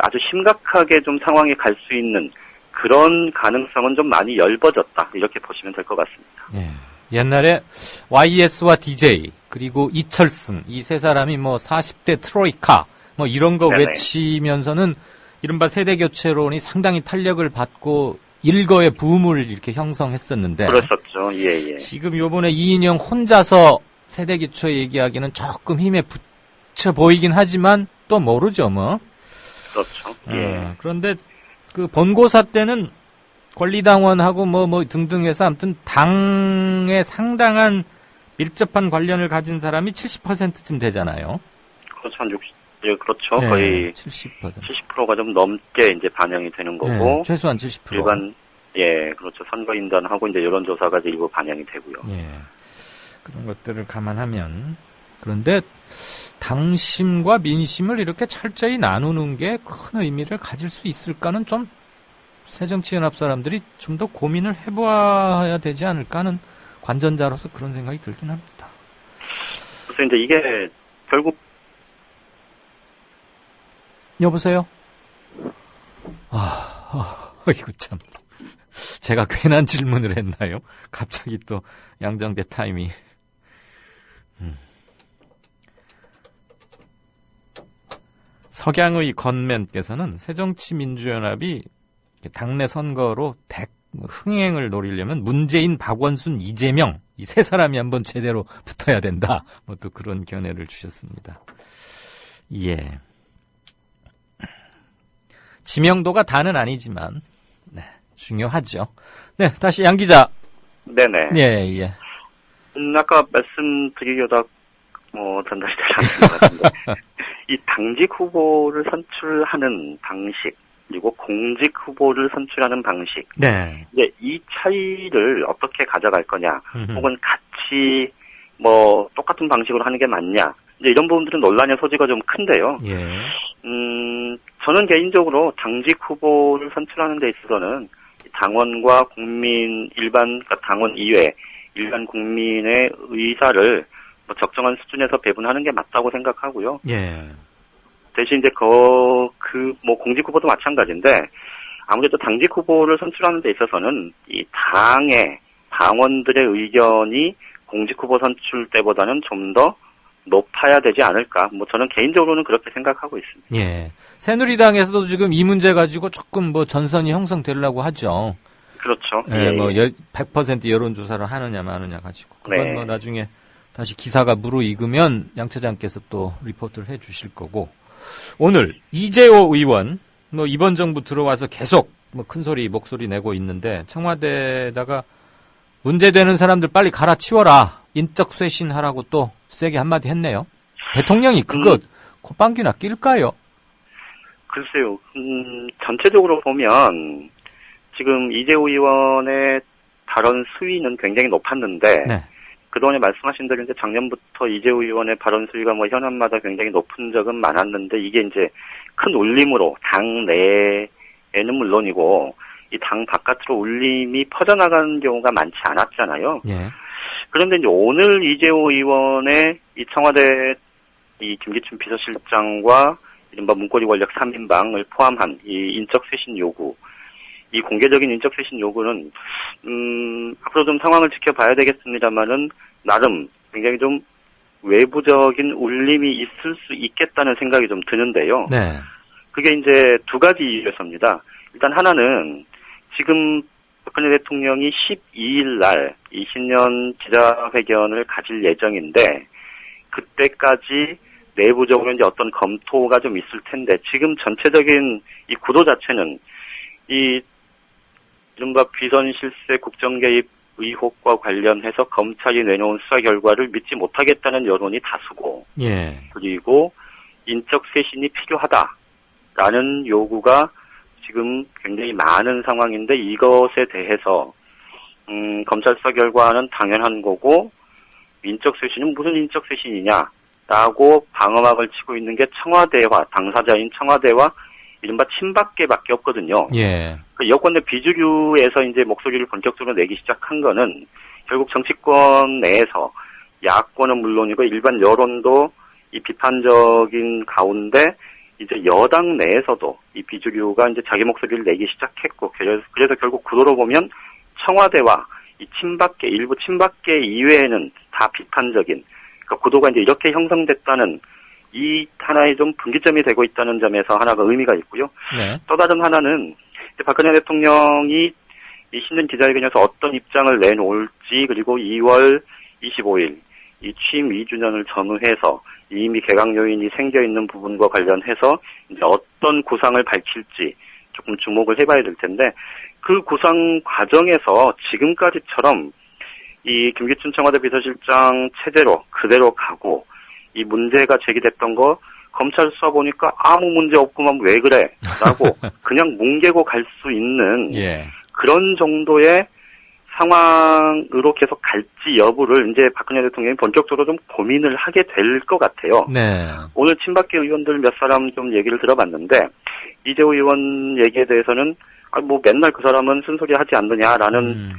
아주 심각하게 좀 상황에 갈 수 있는 그런 가능성은 좀 많이 열버졌다, 이렇게 보시면 될 것 같습니다. 예. 옛날에 YS와 DJ 그리고 이철승 이 세 사람이 40대 트로이카 이런 거 네네. 외치면서는 이른바 세대 교체론이 상당히 탄력을 받고 일거의 붐을 이렇게 형성했었는데, 그랬었죠. 예. 지금 요번에 이인영 혼자서 세대 교체 얘기하기는 조금 힘에 붙여 보이긴 하지만 또 모르죠, 그렇죠. 예. 그런데 그 본고사 때는 권리당원하고 등등 해서 아무튼 당에 상당한 밀접한 관련을 가진 사람이 70%쯤 되잖아요. 그렇죠. 한 60, 예, 그렇죠. 네, 거의 70%. 70%가 좀 넘게 이제 반영이 되는 거고. 네, 최소한 70%. 일반, 예, 그렇죠. 선거인단하고 이제 여론조사가 이제 일부 반영이 되고요. 예. 그런 것들을 감안하면. 그런데 당심과 민심을 이렇게 철저히 나누는 게 큰 의미를 가질 수 있을까는 좀 새정치연합 사람들이 좀 더 고민을 해봐야 되지 않을까 하는 관전자로서 그런 생각이 들긴 합니다. 그래서 이제 이게 결국 여보세요? 이거 참 제가 괜한 질문을 했나요? 갑자기 또 양정대 타임이 석양의 건맨께서는 새정치민주연합이 당내 선거로 흥행을 노리려면 문재인, 박원순, 이재명 이 세 사람이 한번 제대로 붙어야 된다. 뭐 또 그런 견해를 주셨습니다. 예. 지명도가 다는 아니지만 네, 중요하죠. 네, 다시 양 기자. 네네. 예. 아까 말씀드리려다 전달이 되지 않은 것 같은데 이 당직 후보를 선출하는 방식 그리고 공직 후보를 선출하는 방식. 네. 이제 이 차이를 어떻게 가져갈 거냐, 혹은 같이 똑같은 방식으로 하는 게 맞냐. 이제 이런 부분들은 논란의 소지가 좀 큰데요. 예. 저는 개인적으로 당직 후보를 선출하는 데 있어서는 당원과 국민 그러니까 당원 이외 일반 국민의 의사를 적정한 수준에서 배분하는 게 맞다고 생각하고요. 예. 대신 이제 공직 후보도 마찬가지인데 아무래도 당직 후보를 선출하는 데 있어서는 이 당의 당원들의 의견이 공직 후보 선출 때보다는 좀 더 높아야 되지 않을까. 저는 개인적으로는 그렇게 생각하고 있습니다. 예. 새누리당에서도 지금 이 문제 가지고 조금 전선이 형성되려고 하죠. 그렇죠. 예, 100% 여론조사를 하느냐 마느냐 가지고. 그건 네. 나중에 다시 기사가 무르익으면 양 차장께서 또 리포트를 해 주실 거고. 오늘 이재호 의원, 이번 정부 들어와서 계속 큰 목소리 내고 있는데 청와대에다가 문제되는 사람들 빨리 갈아치워라. 인적 쇄신하라고 또 세게 한마디 했네요. 대통령이 그거 콧방귀나 낄까요? 글쎄요. 전체적으로 보면 지금 이재호 의원의 발언 수위는 굉장히 높았는데 네. 그동안에 말씀하신 대로 이제 작년부터 이재호 의원의 발언 수위가 현안마다 굉장히 높은 적은 많았는데 이게 이제 큰 울림으로 당 내에는 물론이고 이 당 바깥으로 울림이 퍼져나가는 경우가 많지 않았잖아요. 예. 그런데 이제 오늘 이재호 의원의 이 청와대 이 김기춘 비서실장과 이른바 문고리 권력 3인방을 포함한 이 인적 쇄신 요구, 이 공개적인 인적 쇄신 요구는 앞으로 좀 상황을 지켜봐야 되겠습니다만은 나름 굉장히 좀 외부적인 울림이 있을 수 있겠다는 생각이 좀 드는데요. 네. 그게 이제 두 가지 이유에서입니다. 일단 하나는 지금 박근혜 대통령이 12일 날 이 신년 기자회견을 가질 예정인데 그때까지 내부적으로 이제 어떤 검토가 좀 있을 텐데 지금 전체적인 이 구도 자체는 이 이른바 비선 실세 국정 개입 의혹과 관련해서 검찰이 내놓은 수사 결과를 믿지 못하겠다는 여론이 다수고, 예. 그리고 인적 쇄신이 필요하다라는 요구가 지금 굉장히 많은 상황인데 이것에 대해서 검찰 수사 결과는 당연한 거고 인적 쇄신은 무슨 인적 쇄신이냐라고 방어막을 치고 있는 게 청와대와 당사자인 청와대와 이른바 친박계밖에 없거든요. 예. 그 여권의 비주류에서 이제 목소리를 본격적으로 내기 시작한 거는 결국 정치권 내에서 야권은 물론이고 일반 여론도 이 비판적인 가운데 이제 여당 내에서도 이 비주류가 이제 자기 목소리를 내기 시작했고 그래서 결국 구도로 보면 청와대와 이 친박계 일부 친박계 이외에는 다 비판적인 그러니까 구도가 이제 이렇게 형성됐다는 이 하나의 좀 분기점이 되고 있다는 점에서 하나가 의미가 있고요. 네. 또 다른 하나는 박근혜 대통령이 이 신년 기자회견에서 어떤 입장을 내놓을지 그리고 2월 25일 이 취임 2주년을 전후해서 이미 개각 요인이 생겨 있는 부분과 관련해서 이제 어떤 구상을 밝힐지 조금 주목을 해봐야 될 텐데 그 구상 과정에서 지금까지처럼 이 김기춘 청와대 비서실장 체제로 그대로 가고 이 문제가 제기됐던 거 검찰 수사 보니까 아무 문제 없구만 왜 그래? 라고 그냥 뭉개고 갈 수 있는 예. 그런 정도의 상황으로 계속 갈지 여부를 이제 박근혜 대통령이 본격적으로 좀 고민을 하게 될 것 같아요. 네. 오늘 친박계 의원들 몇 사람 좀 얘기를 들어봤는데 이재호 의원 얘기에 대해서는 뭐 맨날 그 사람은 쓴소리 하지 않느냐라는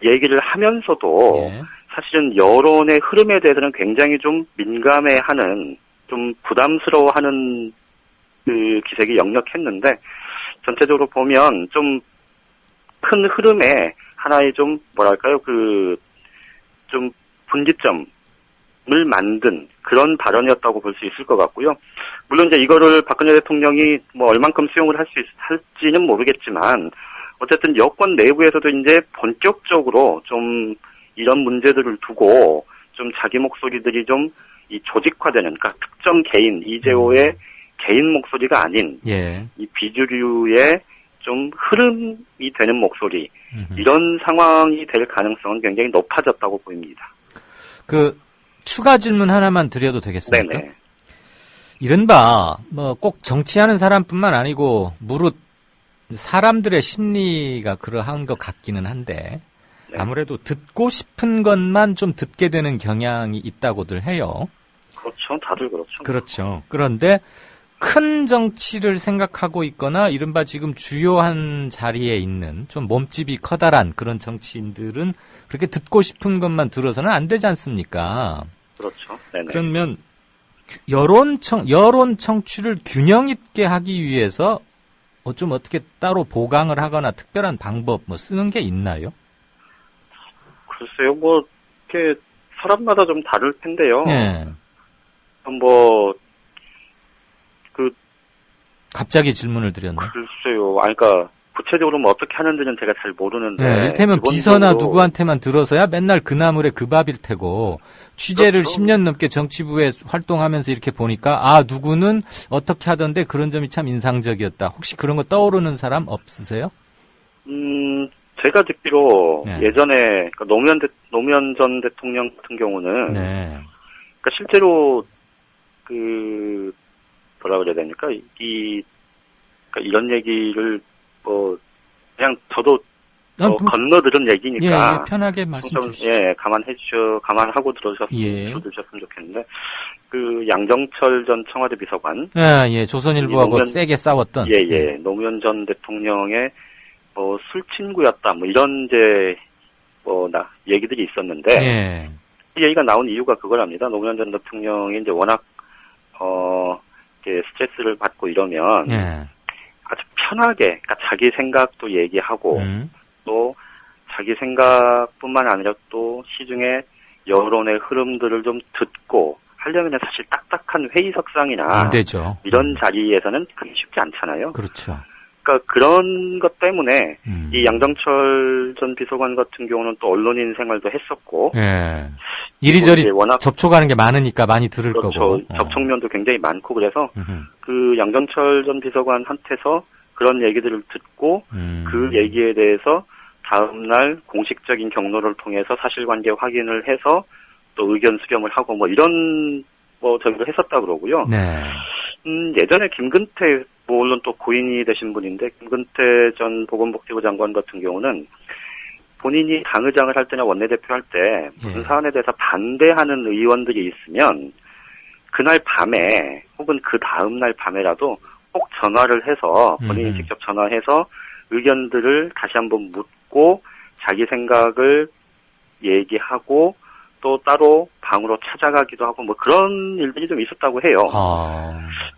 얘기를 하면서도 사실은 여론의 흐름에 대해서는 굉장히 좀 민감해하는 좀 부담스러워하는 그 기색이 역력했는데 전체적으로 보면 좀 큰 흐름에 하나의 좀 뭐랄까요 좀 분기점을 만든 그런 발언이었다고 볼 수 있을 것 같고요. 물론 이제 이거를 박근혜 대통령이 뭐 얼만큼 수용을 할지는 모르겠지만 어쨌든 여권 내부에서도 이제 본격적으로 좀 이런 문제들을 두고 좀 자기 목소리들이 좀 이 조직화되는, 그러니까 특정 개인 이재호의 개인 목소리가 아닌 이 비주류의 좀 흐름이 되는 목소리 이런 상황이 될 가능성은 굉장히 높아졌다고 보입니다. 그 추가 질문 하나만 드려도 되겠습니까? 네네. 이른바 뭐 꼭 정치하는 사람뿐만 아니고 무릇 사람들의 심리가 그러한 것 같기는 한데 아무래도 듣고 싶은 것만 좀 듣게 되는 경향이 있다고들 해요. 그렇죠. 다들 그렇죠. 그렇죠. 그런데 큰 정치를 생각하고 있거나 이른바 지금 주요한 자리에 있는 좀 몸집이 커다란 그런 정치인들은 그렇게 듣고 싶은 것만 들어서는 안 되지 않습니까? 그렇죠. 네네. 그러면 여론 청취를 균형 있게 하기 위해서 좀 어떻게 따로 보강을 하거나 특별한 방법 뭐 쓰는 게 있나요? 글쎄요, 뭐 이렇게 사람마다 좀 다를 텐데요. 네. 뭐 갑자기 질문을 드렸네. 글쎄요. 그러니까 구체적으로 뭐 어떻게 하는지는 제가 잘 모르는데. 네, 이를테면 비서나 누구한테만 들어서야 맨날 그 나물에 그 밥일 테고 취재를 그렇죠. 10년 넘게 정치부에 활동하면서 이렇게 보니까 누구는 어떻게 하던데 그런 점이 참 인상적이었다. 혹시 그런 거 떠오르는 사람 없으세요? 제가 듣기로 네. 예전에 그러니까 노무현 전 대통령 같은 경우는 그러니까 실제로 뭐라 그래야 됩니까? 그러니까 이런 얘기를 뭐 그냥 저도 건너들은 얘기니까 편하게 말씀 주시죠. 감안하고 들어주셨으면 좋겠는데 그 양정철 전 청와대 비서관 조선일보하고 세게 싸웠던 노무현 전 대통령의 술친구였다 뭐 이런 이제 얘기들이 있었는데 이 얘기가 나온 이유가 그거랍니다. 노무현 전 대통령이 이제 워낙 이렇게 스트레스를 받고 이러면 아주 편하게, 그러니까 자기 생각도 얘기하고 또 자기 생각뿐만 아니라 또 시중에 여론의 흐름들을 좀 듣고 하려면 사실 딱딱한 회의석상이나 안 되죠. 이런 자리에서는 그게 쉽지 않잖아요. 그렇죠. 그러니까 그런 것 때문에 이 양정철 전 비서관 같은 경우는 또 언론인 생활도 했었고 이리저리 접촉하는 게 많으니까 많이 들을 거고 접촉면도 굉장히 많고 그래서 그 양정철 전 비서관한테서 그런 얘기들을 듣고 그 얘기에 대해서 다음날 공식적인 경로를 통해서 사실관계 확인을 해서 또 의견 수렴을 하고 뭐 이런 저기도 했었다 그러고요. 예전에 김근태 물론 또 고인이 되신 분인데 김근태 전 보건복지부 장관 같은 경우는 본인이 당의장을 할 때나 원내대표 할 때 무슨 사안에 대해서 반대하는 의원들이 있으면 그날 밤에 혹은 그 다음날 밤에라도 꼭 전화를 해서 본인이 직접 전화해서 의견들을 다시 한번 묻고 자기 생각을 얘기하고 또 따로 방으로 찾아가기도 하고 뭐 그런 일들이 좀 있었다고 해요.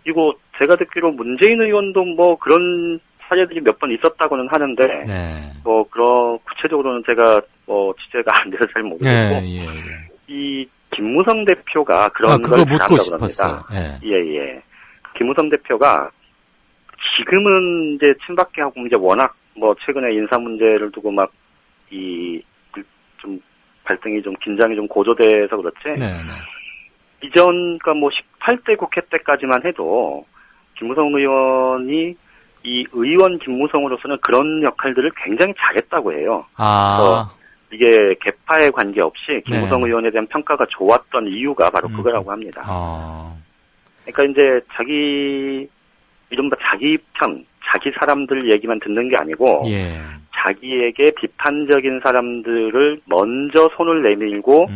그리고 제가 듣기로 문재인 의원도 뭐 그런 사례들이 몇 번 있었다고는 하는데 뭐 그런 구체적으로는 제가 취재가 안 돼서 잘 모르겠고 이 김무성 대표가 그런 걸 잘한다고 그럽니다. 김무성 대표가 지금은 이제 친박계하고 이제 워낙 뭐 최근에 인사 문제를 두고 막 좀 갈등이 좀 긴장이 좀 고조돼서 그렇지. 이전 그러니까 뭐 18대 국회 때까지만 해도 김무성 의원이 이 의원 김무성으로서는 그런 역할들을 굉장히 잘했다고 해요. 이게 계파에 관계없이 김무성 의원에 대한 평가가 좋았던 이유가 바로 그거라고 합니다. 그러니까 이제 이른바 자기 편, 자기 사람들 얘기만 듣는 게 아니고 자기에게 비판적인 사람들을 먼저 손을 내밀고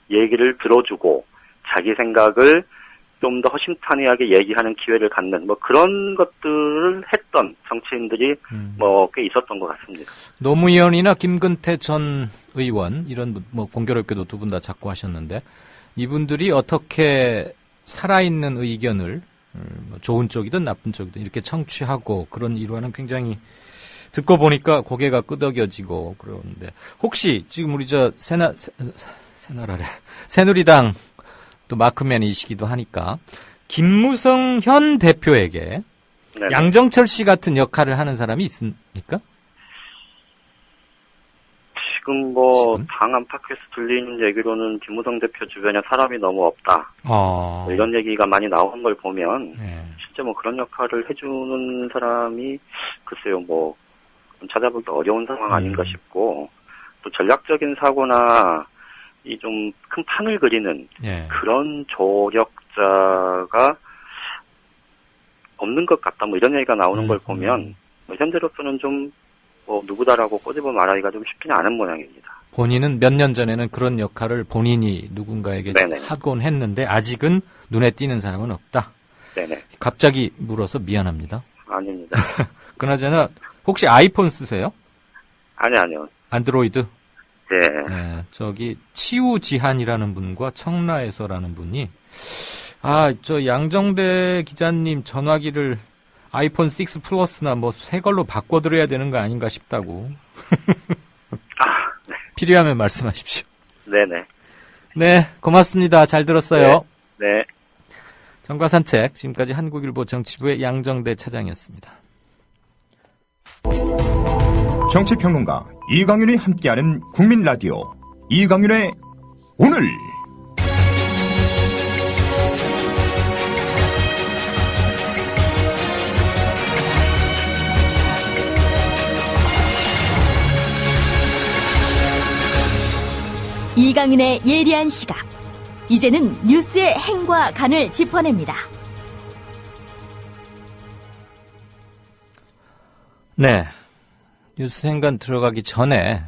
얘기를 들어주고 자기 생각을 좀 더 허심탄회하게 얘기하는 기회를 갖는 뭐 그런 것들을 했던 정치인들이 뭐 꽤 있었던 것 같습니다. 노무현이나 김근태 전 의원 이런 뭐 공교롭게도 두 분 다 자꾸 하셨는데 이분들이 어떻게 살아있는 의견을 좋은 쪽이든 나쁜 쪽이든 이렇게 청취하고 그런 일화는 굉장히 듣고 보니까 고개가 끄덕여지고 그러는데 혹시 지금 우리 저 새누리당 또 마크맨이시기도 하니까 김무성 현 대표에게 네네. 양정철 씨 같은 역할을 하는 사람이 있습니까? 지금 당 안팎에서 들리는 얘기로는 김무성 대표 주변에 사람이 너무 없다. 이런 얘기가 많이 나오는 걸 보면 실제 뭐 그런 역할을 해주는 사람이 글쎄요 뭐 찾아보기 어려운 상황 아닌가 싶고 또 전략적인 사고나 이 좀 큰 판을 그리는 그런 조력자가 없는 것 같다. 뭐 이런 얘기가 나오는 걸 보면 뭐 현재로서는 좀 뭐 누구다라고 꼬집어 말하기가 좀 쉽지는 않은 모양입니다. 본인은 몇 년 전에는 그런 역할을 본인이 누군가에게 하곤 했는데 아직은 눈에 띄는 사람은 없다. 네네. 갑자기 물어서 미안합니다. 아닙니다. 그나저나 혹시 아이폰 쓰세요? 아니요. 안드로이드? 네. 저기 치우지한이라는 분과 청라에서라는 분이 저 양정대 기자님 전화기를 아이폰 6 플러스나 뭐 새 걸로 바꿔드려야 되는 거 아닌가 싶다고. 네. 필요하면 말씀하십시오. 네네. 네, 고맙습니다. 잘 들었어요. 네. 정과산책, 지금까지 한국일보 정치부의 양정대 차장이었습니다. 정치평론가 이강윤이 함께하는 국민라디오 이강윤의 오늘. 이강윤의 예리한 시각. 이제는 뉴스의 행과 간을 짚어냅니다. 네. 뉴스 행간 들어가기 전에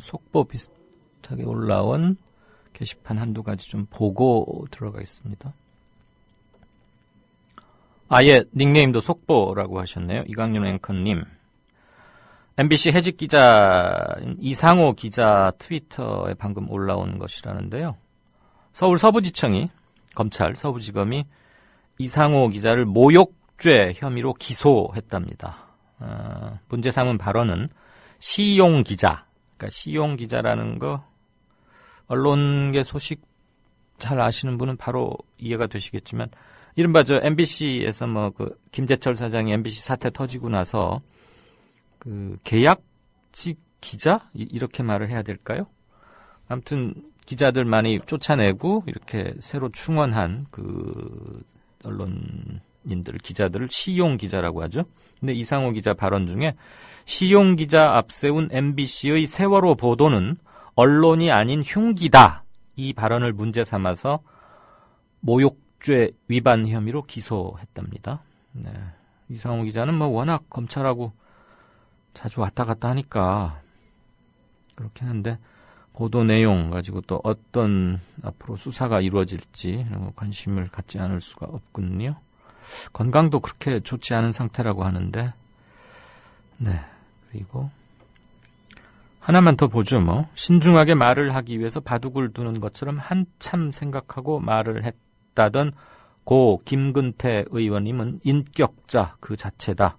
속보 비슷하게 올라온 게시판 한두 가지 좀 보고 들어가겠습니다. 아예 닉네임도 속보라고 하셨네요. 이강윤 앵커님. MBC 해직 기자 이상호 기자 트위터에 방금 올라온 것이라는데요. 서울 서부지청이 검찰 서부지검이 이상호 기자를 모욕죄 혐의로 기소했답니다. 문제 삼은 발언은 시용 기자, 그러니까 시용 기자라는 거 언론계 소식 잘 아시는 분은 바로 이해가 되시겠지만 이른바 저 MBC에서 뭐 그 김재철 사장이 MBC 사태 터지고 나서 그 계약직 기자 이렇게 말을 해야 될까요? 아무튼 기자들 많이 쫓아내고 이렇게 새로 충원한 그 언론인들 기자들을 시용 기자라고 하죠. 근데 이상호 기자 발언 중에 시용 기자 앞세운 MBC의 세월호 보도는 언론이 아닌 흉기다. 이 발언을 문제 삼아서 모욕죄 위반 혐의로 기소했답니다. 네. 이상호 기자는 뭐 워낙 검찰하고 자주 왔다 갔다 하니까 그렇긴 한데 보도 내용 가지고 또 어떤 앞으로 수사가 이루어질지 관심을 갖지 않을 수가 없군요. 건강도 그렇게 좋지 않은 상태라고 하는데 네. 그리고 하나만 더 보죠. 뭐 신중하게 말을 하기 위해서 바둑을 두는 것처럼 한참 생각하고 말을 했다던 고 김근태 의원님은 인격자 그 자체다.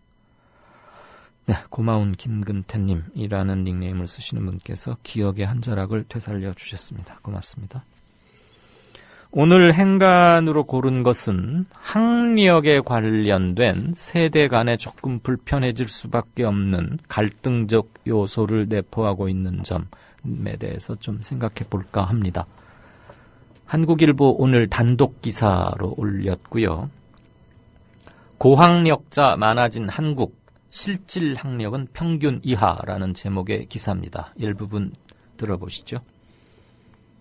네, 고마운 김근태님이라는 닉네임을 쓰시는 분께서 기억의 한 자락을 되살려 주셨습니다. 고맙습니다. 오늘 행간으로 고른 것은 학력에 관련된 세대 간에 조금 불편해질 수밖에 없는 갈등적 요소를 내포하고 있는 점에 대해서 좀 생각해 볼까 합니다. 한국일보 오늘 단독 기사로 올렸고요. 고학력자 많아진 한국, 실질 학력은 평균 이하라는 제목의 기사입니다. 일부분 들어보시죠.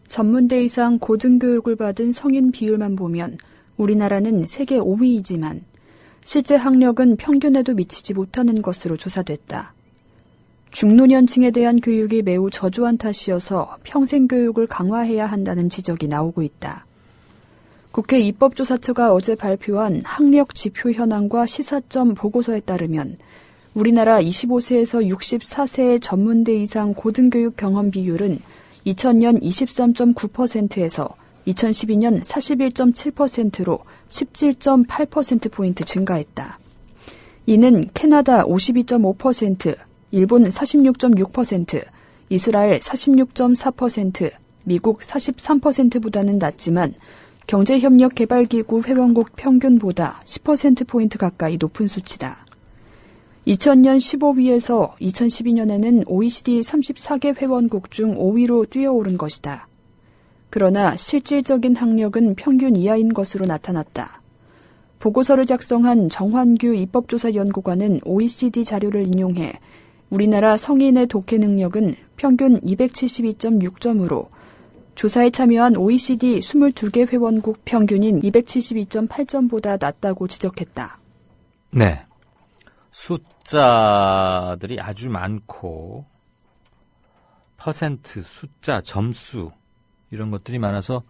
전문대 이상 고등교육을 받은 성인 비율만 보면 우리나라는 세계 5위이지만 실제 학력은 평균에도 미치지 못하는 것으로 조사됐다. 중노년층에 대한 교육이 매우 저조한 탓이어서 평생교육을 강화해야 한다는 지적이 나오고 있다. 국회 입법조사처가 어제 발표한 학력 지표 현황과 시사점 보고서에 따르면 우리나라 25세에서 64세의 전문대 이상 고등교육 경험 비율은 2000년 23.9%에서 2012년 41.7%로 17.8%포인트 증가했다. 이는 캐나다 52.5%, 일본 46.6%, 이스라엘 46.4%, 미국 43%보다는 낮지만 경제협력개발기구 회원국 평균보다 10%포인트 가까이 높은 수치다. 2000년 15위에서 2012년에는 OECD 34개 회원국 중 5위로 뛰어오른 것이다. 그러나 실질적인 학력은 평균 이하인 것으로 나타났다. 보고서를 작성한 정환규 입법조사연구관은 OECD 자료를 인용해 우리나라 성인의 독해 능력은 평균 272.6점으로 조사에 참여한 OECD 22개 회원국 평균인 272.8점보다 낮다고 지적했다. 네. 숫자들이 아주 많고 퍼센트, 숫자, 점수 이런 것들이 많아서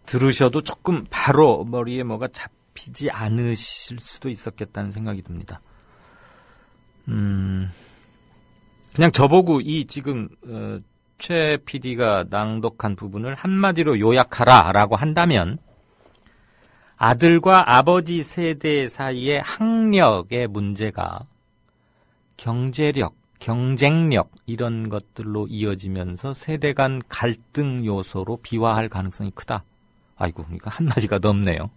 들으셔도 조금 바로 머리에 뭐가 잡히지 않으실 수도 있었겠다는 생각이 듭니다. 그냥 저보고 이 지금 최 PD가 낭독한 부분을 한마디로 요약하라라고 한다면 아들과 아버지 세대 사이의 학력의 문제가 경제력, 경쟁력 이런 것들로 이어지면서 세대 간 갈등 요소로 비화할 가능성이 크다. 아이고, 그러니까 한마디가 넘네요.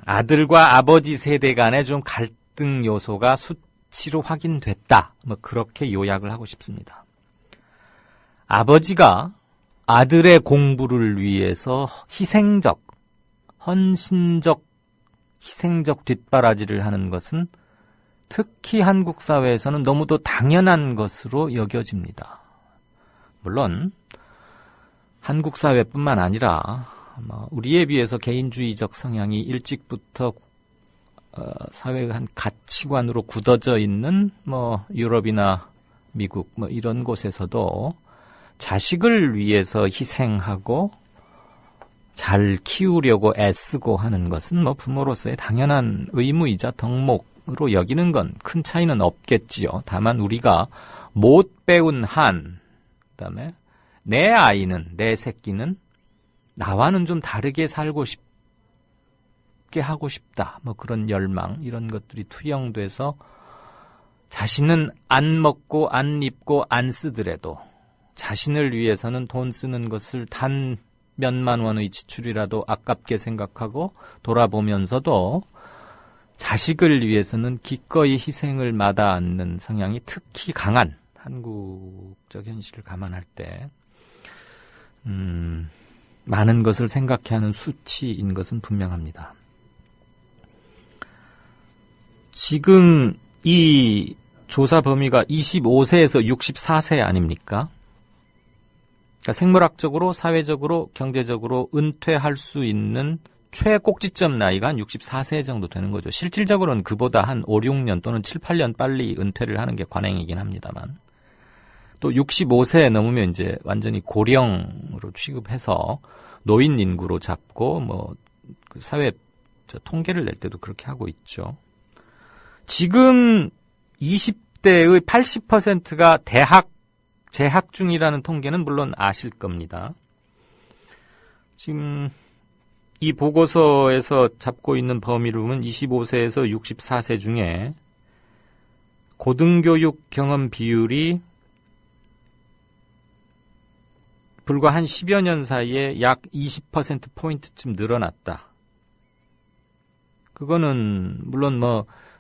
아들과 아버지 세대 간의 좀 갈등 요소가 수치로 확인됐다. 뭐 그렇게 요약을 하고 싶습니다. 아버지가 아들의 공부를 위해서 희생적, 헌신적, 희생적 뒷바라지를 하는 것은 특히 한국 사회에서는 너무도 당연한 것으로 여겨집니다. 물론 한국 사회뿐만 아니라 우리에 비해서 개인주의적 성향이 일찍부터 사회의 한 가치관으로 굳어져 있는 유럽이나 미국 이런 곳에서도 자식을 위해서 희생하고 잘 키우려고 애쓰고 하는 것은 부모로서의 당연한 의무이자 덕목으로 여기는 건 큰 차이는 없겠지요. 다만 우리가 못 배운 한, 그다음에 내 아이는, 내 새끼는 나와는 좀 다르게 살고 싶게 하고 싶다. 그런 열망, 이런 것들이 투영돼서 자신은 안 먹고 안 입고 안 쓰더라도 자신을 위해서는 돈 쓰는 것을 단 몇만 원의 지출이라도 아깝게 생각하고 돌아보면서도 자식을 위해서는 기꺼이 희생을 마다 않는 성향이 특히 강한 한국적 현실을 감안할 때 많은 것을 생각해야 하는 수치인 것은 분명합니다. 지금 이 조사 범위가 25세에서 64세 아닙니까? 그러니까 생물학적으로, 사회적으로, 경제적으로 은퇴할 수 있는 최꼭지점 나이가 한 64세 정도 되는 거죠. 실질적으로는 그보다 한 5, 6년 또는 7, 8년 빨리 은퇴를 하는 게 관행이긴 합니다만. 또 65세 넘으면 이제 완전히 고령으로 취급해서 노인 인구로 잡고 그 사회 통계를 낼 때도 그렇게 하고 있죠. 지금 20대의 80%가 재학 중이라는 통계는 물론 아실 겁니다. 지금 이 보고서에서 잡고 있는 범위를 보면 25세에서 64세 중에 고등교육 경험 비율이 불과 한 10여 년 사이에 약 20%포인트쯤 늘어났다. 그거는 물론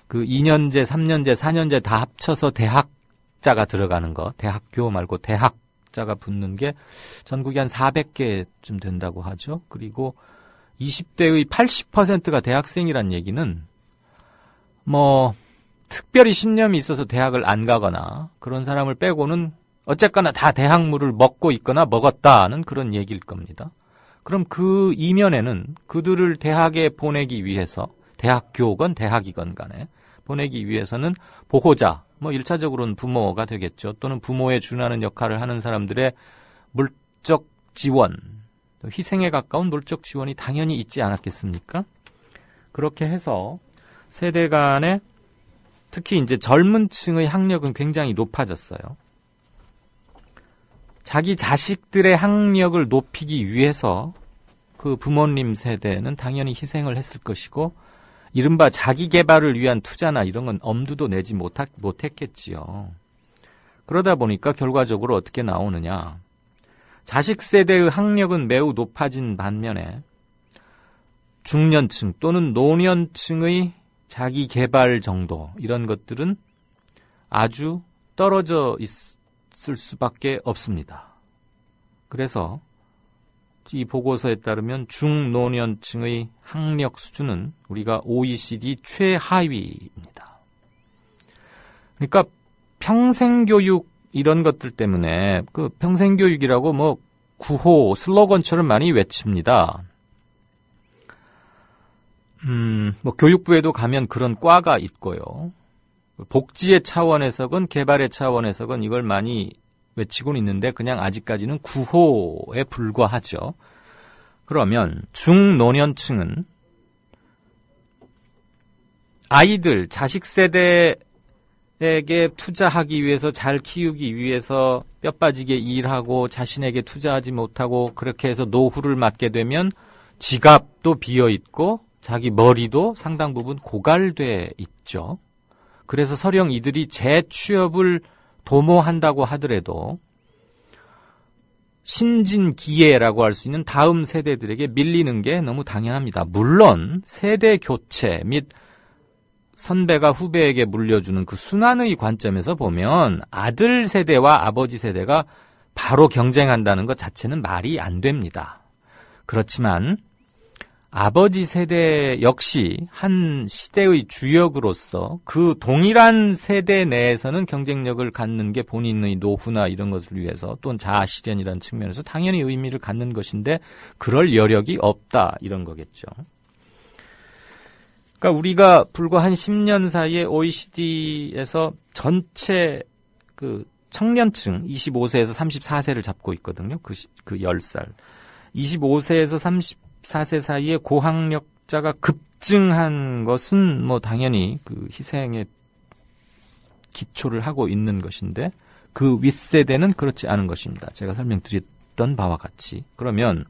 그 2년제, 3년제, 4년제 다 합쳐서 대학자가 들어가는 거, 대학교 말고 대학자가 붙는 게 전국에 한 400개쯤 된다고 하죠. 그리고 20대의 80%가 대학생이란 얘기는 특별히 신념이 있어서 대학을 안 가거나 그런 사람을 빼고는 어쨌거나 다 대학물을 먹고 있거나 먹었다는 그런 얘기일 겁니다. 그럼 그 이면에는 그들을 대학에 보내기 위해서 대학교건 대학이건 간에 보내기 위해서는 보호자, 뭐 1차적으로는 부모가 되겠죠. 또는 부모에 준하는 역할을 하는 사람들의 물적 지원, 희생에 가까운 물적 지원이 당연히 있지 않았겠습니까? 그렇게 해서 세대 간에 특히 이제 젊은 층의 학력은 굉장히 높아졌어요. 자기 자식들의 학력을 높이기 위해서 그 부모님 세대는 당연히 희생을 했을 것이고 이른바 자기 개발을 위한 투자나 이런 건 엄두도 내지 못했겠지요. 그러다 보니까 결과적으로 어떻게 나오느냐. 자식 세대의 학력은 매우 높아진 반면에 중년층 또는 노년층의 자기 개발 정도 이런 것들은 아주 떨어져 있을 수밖에 없습니다. 그래서 이 보고서에 따르면 중노년층의 학력 수준은 우리가 OECD 최하위입니다. 그러니까 평생교육 이런 것들 때문에 그 평생교육이라고 뭐 구호 슬로건처럼 많이 외칩니다. 뭐 교육부에도 가면 그런 과가 있고요. 복지의 차원에서건 개발의 차원에서건 이걸 많이 외치고는 있는데 그냥 아직까지는 구호에 불과하죠. 그러면 중노년층은 아이들, 자식 세대에게 투자하기 위해서 잘 키우기 위해서 뼈 빠지게 일하고 자신에게 투자하지 못하고 그렇게 해서 노후를 맞게 되면 지갑도 비어있고 자기 머리도 상당 부분 고갈돼 있죠. 그래서 설령 이들이 재취업을 도모한다고 하더라도 신진기예라고 할 수 있는 다음 세대들에게 밀리는 게 너무 당연합니다. 물론 세대 교체 및 선배가 후배에게 물려주는 그 순환의 관점에서 보면 아들 세대와 아버지 세대가 바로 경쟁한다는 것 자체는 말이 안 됩니다. 그렇지만 아버지 세대 역시 한 시대의 주역으로서 그 동일한 세대 내에서는 경쟁력을 갖는 게 본인의 노후나 이런 것을 위해서 또는 자아실현이라는 측면에서 당연히 의미를 갖는 것인데 그럴 여력이 없다 이런 거겠죠. 그러니까 우리가 불과 한 10년 사이에 OECD에서 전체 그 청년층 25세에서 34세를 잡고 있거든요. 그 10살. 25세에서 34세 사이에 고학력자가 급증한 것은 뭐 당연히 그 희생에 기초를 하고 있는 것인데 그 윗세대는 그렇지 않은 것입니다. 제가 설명드렸던 바와 같이. 그러면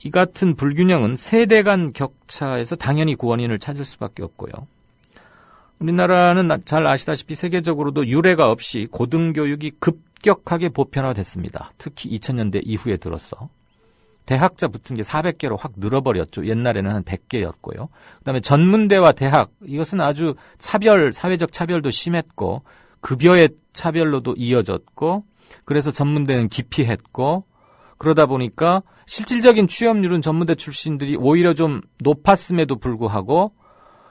이 같은 불균형은 세대 간 격차에서 당연히 그 원인을 찾을 수밖에 없고요. 우리나라는 잘 아시다시피 세계적으로도 유례가 없이 고등교육이 급격하게 보편화됐습니다. 특히 2000년대 이후에 들어서. 대학자 붙은 게 400개로 확 늘어버렸죠. 옛날에는 한 100개였고요. 그다음에 전문대와 대학, 이것은 아주 사회적 차별도 심했고 급여의 차별로도 이어졌고 그래서 전문대는 기피했고 그러다 보니까 실질적인 취업률은 전문대 출신들이 오히려 좀 높았음에도 불구하고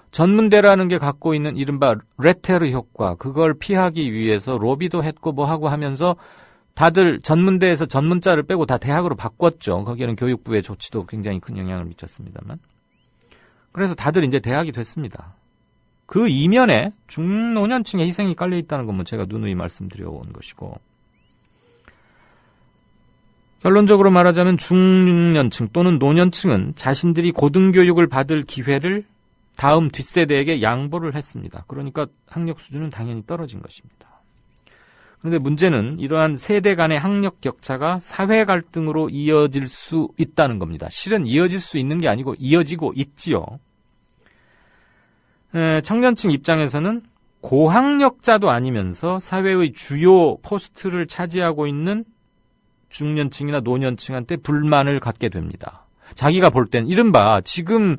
전문대라는 게 갖고 있는 이른바 레테르 효과, 그걸 피하기 위해서 로비도 했고 뭐 하고 하면서 다들 전문대에서 전문자를 빼고 다 대학으로 바꿨죠. 거기에는 교육부의 조치도 굉장히 큰 영향을 미쳤습니다만. 그래서 다들 이제 대학이 됐습니다. 그 이면에 중노년층의 희생이 깔려 있다는 건 뭐 제가 누누이 말씀드려온 것이고. 결론적으로 말하자면 중년층 또는 노년층은 자신들이 고등교육을 받을 기회를 다음 뒷세대에게 양보를 했습니다. 그러니까 학력 수준은 당연히 떨어진 것입니다. 그런데 문제는 이러한 세대 간의 학력 격차가 사회 갈등으로 이어질 수 있다는 겁니다. 실은 이어질 수 있는 게 아니고 이어지고 있지요. 청년층 입장에서는 고학력자도 아니면서 사회의 주요 포스트를 차지하고 있는 중년층이나 노년층한테 불만을 갖게 됩니다. 자기가 볼 땐 이른바 지금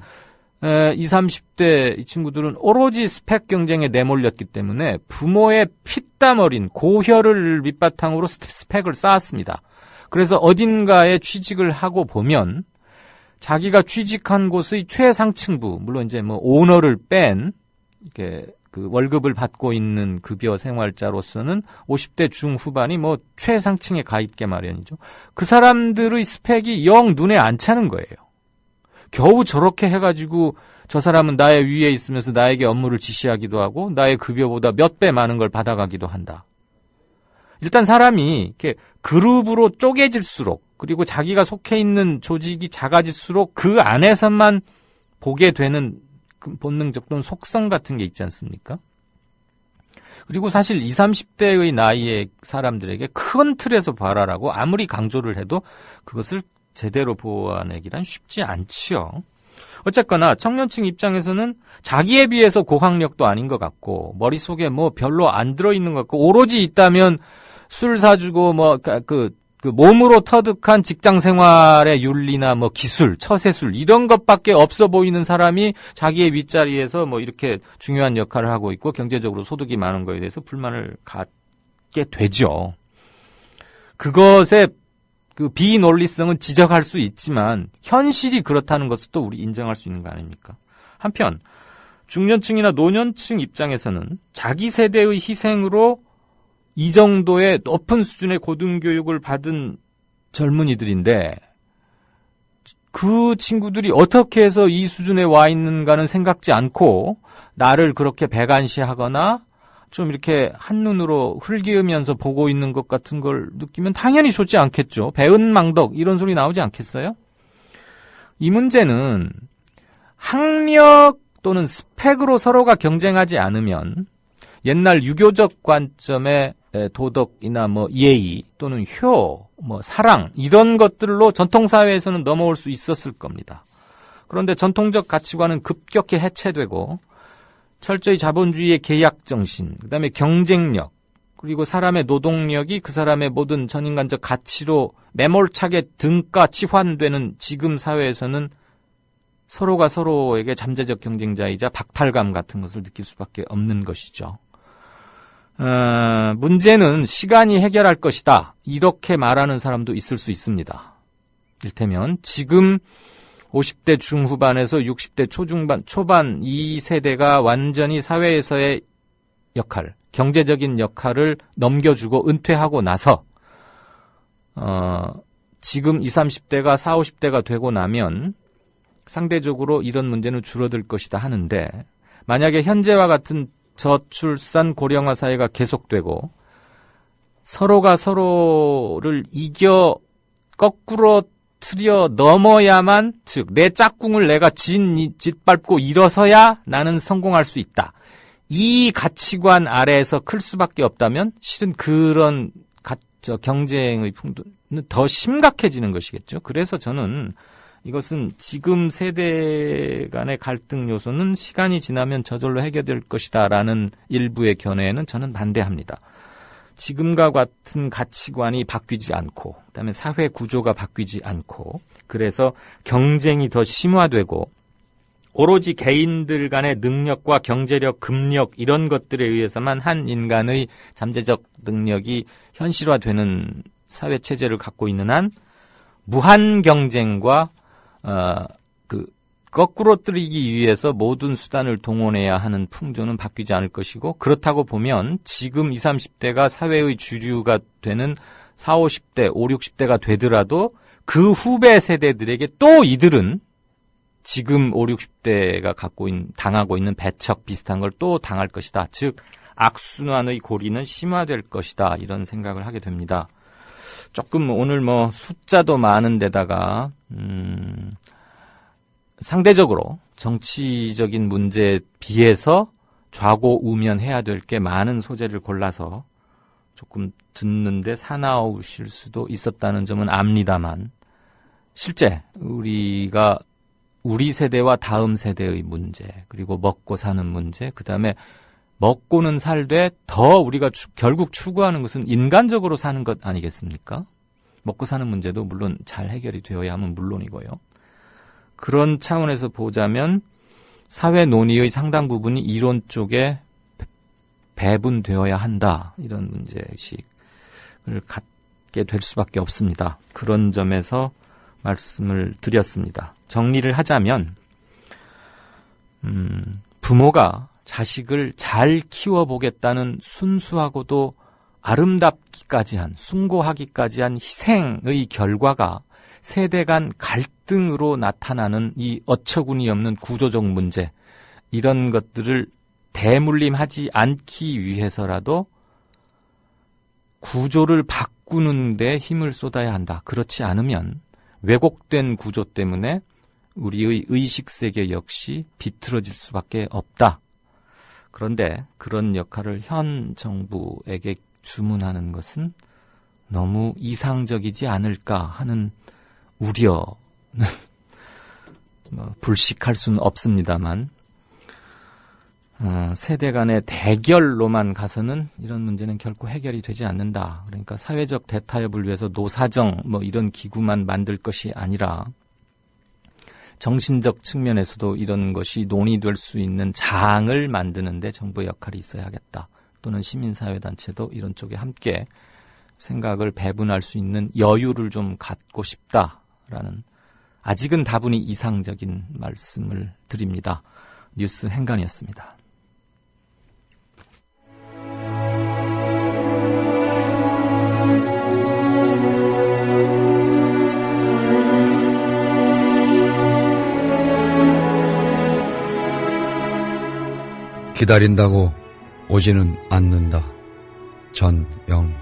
20, 30대 이 친구들은 오로지 스펙 경쟁에 내몰렸기 때문에 부모의 피땀 어린 고혈을 밑바탕으로 스펙을 쌓았습니다. 그래서 어딘가에 취직을 하고 보면 자기가 취직한 곳의 최상층부, 물론 이제 뭐 오너를 뺀 이렇게 그 월급을 받고 있는 급여 생활자로서는 50대 중후반이 뭐 최상층에 가 있게 마련이죠. 그 사람들의 스펙이 영 눈에 안 차는 거예요. 겨우 저렇게 해가지고 저 사람은 나의 위에 있으면서 나에게 업무를 지시하기도 하고 나의 급여보다 몇 배 많은 걸 받아가기도 한다. 일단 사람이 이렇게 그룹으로 쪼개질수록 그리고 자기가 속해 있는 조직이 작아질수록 그 안에서만 보게 되는 그 본능적 또는 속성 같은 게 있지 않습니까? 그리고 사실 20, 30대의 나이의 사람들에게 큰 틀에서 봐라라고 아무리 강조를 해도 그것을 제대로 보완하기란 쉽지 않지요. 어쨌거나 청년층 입장에서는 자기에 비해서 고학력도 아닌 것 같고 머릿속에 뭐 별로 안 들어있는 것 같고 오로지 있다면 술 사주고 그 몸으로 터득한 직장 생활의 윤리나 뭐 기술, 처세술 이런 것밖에 없어 보이는 사람이 자기의 윗자리에서 뭐 이렇게 중요한 역할을 하고 있고 경제적으로 소득이 많은 거에 대해서 불만을 갖게 되죠. 그것의 그 비논리성은 지적할 수 있지만 현실이 그렇다는 것을 또 우리 인정할 수 있는 거 아닙니까? 한편 중년층이나 노년층 입장에서는 자기 세대의 희생으로 이 정도의 높은 수준의 고등교육을 받은 젊은이들인데 그 친구들이 어떻게 해서 이 수준에 와 있는가는 생각지 않고 나를 그렇게 배관시하거나 좀 이렇게 한눈으로 흘기으면서 보고 있는 것 같은 걸 느끼면 당연히 좋지 않겠죠. 배은망덕 이런 소리 나오지 않겠어요? 이 문제는 학력 또는 스펙으로 서로가 경쟁하지 않으면 옛날 유교적 관점의 도덕이나 뭐 예의 또는 효, 뭐 사랑 이런 것들로 전통사회에서는 넘어올 수 있었을 겁니다. 그런데 전통적 가치관은 급격히 해체되고 철저히 자본주의의 계약정신, 그다음에 경쟁력, 그리고 사람의 노동력이 그 사람의 모든 전인간적 가치로 매몰차게 등가 치환되는 지금 사회에서는 서로가 서로에게 잠재적 경쟁자이자 박탈감 같은 것을 느낄 수밖에 없는 것이죠. 문제는 시간이 해결할 것이다. 이렇게 말하는 사람도 있을 수 있습니다. 이를테면 지금 50대 중후반에서 60대 초반 이 세대가 완전히 사회에서의 역할, 경제적인 역할을 넘겨주고 은퇴하고 나서 지금 20, 30대가 40, 50대가 되고 나면 상대적으로 이런 문제는 줄어들 것이다 하는데 만약에 현재와 같은 저출산 고령화 사회가 계속되고 서로가 서로를 이겨 거꾸로 틀려 넘어야만, 즉 내 짝꿍을 내가 짓밟고 일어서야 나는 성공할 수 있다. 이 가치관 아래에서 클 수밖에 없다면 실은 그런 경쟁의 풍도는 더 심각해지는 것이겠죠. 그래서 저는 이것은 지금 세대 간의 갈등 요소는 시간이 지나면 저절로 해결될 것이다라는 일부의 견해에는 저는 반대합니다. 지금과 같은 가치관이 바뀌지 않고 그다음에 사회 구조가 바뀌지 않고 그래서 경쟁이 더 심화되고 오로지 개인들 간의 능력과 경제력, 금력 이런 것들에 의해서만 한 인간의 잠재적 능력이 현실화되는 사회 체제를 갖고 있는 한 무한 경쟁과 거꾸로 뜨리기 위해서 모든 수단을 동원해야 하는 풍조는 바뀌지 않을 것이고 그렇다고 보면 지금 20, 30대가 사회의 주류가 되는 40, 50대, 50, 60대가 되더라도 그 후배 세대들에게 또 이들은 지금 50, 60대가 당하고 있는 배척 비슷한 걸 또 당할 것이다. 즉 악순환의 고리는 심화될 것이다. 이런 생각을 하게 됩니다. 조금 오늘 뭐 숫자도 많은 데다가 상대적으로 정치적인 문제에 비해서 좌고우면해야 될 게 많은 소재를 골라서 조금 듣는데 사나우실 수도 있었다는 점은 압니다만 실제 우리가 우리 세대와 다음 세대의 문제 그리고 먹고 사는 문제 그다음에 먹고는 살되 더 우리가 결국 추구하는 것은 인간적으로 사는 것 아니겠습니까? 먹고 사는 문제도 물론 잘 해결이 되어야 하면 물론이고요. 그런 차원에서 보자면 사회 논의의 상당 부분이 이론 쪽에 배분되어야 한다. 이런 문제의식을 갖게 될 수밖에 없습니다. 그런 점에서 말씀을 드렸습니다. 정리를 하자면 부모가 자식을 잘 키워보겠다는 순수하고도 아름답기까지 한, 숭고하기까지 한 희생의 결과가 세대 간 갈등으로 나타나는 이 어처구니 없는 구조적 문제, 이런 것들을 대물림하지 않기 위해서라도 구조를 바꾸는 데 힘을 쏟아야 한다. 그렇지 않으면 왜곡된 구조 때문에 우리의 의식세계 역시 비틀어질 수밖에 없다. 그런데 그런 역할을 현 정부에게 주문하는 것은 너무 이상적이지 않을까 하는 우려는 불식할 수는 없습니다만, 세대 간의 대결로만 가서는 이런 문제는 결코 해결이 되지 않는다. 그러니까 사회적 대타협을 위해서 노사정 이런 기구만 만들 것이 아니라 정신적 측면에서도 이런 것이 논의될 수 있는 장을 만드는데 정부의 역할이 있어야겠다. 또는 시민사회단체도 이런 쪽에 함께 생각을 배분할 수 있는 여유를 좀 갖고 싶다라는, 아직은 다분히 이상적인 말씀을 드립니다. 뉴스 행간이었습니다. 기다린다고 오지는 않는다. 전영관.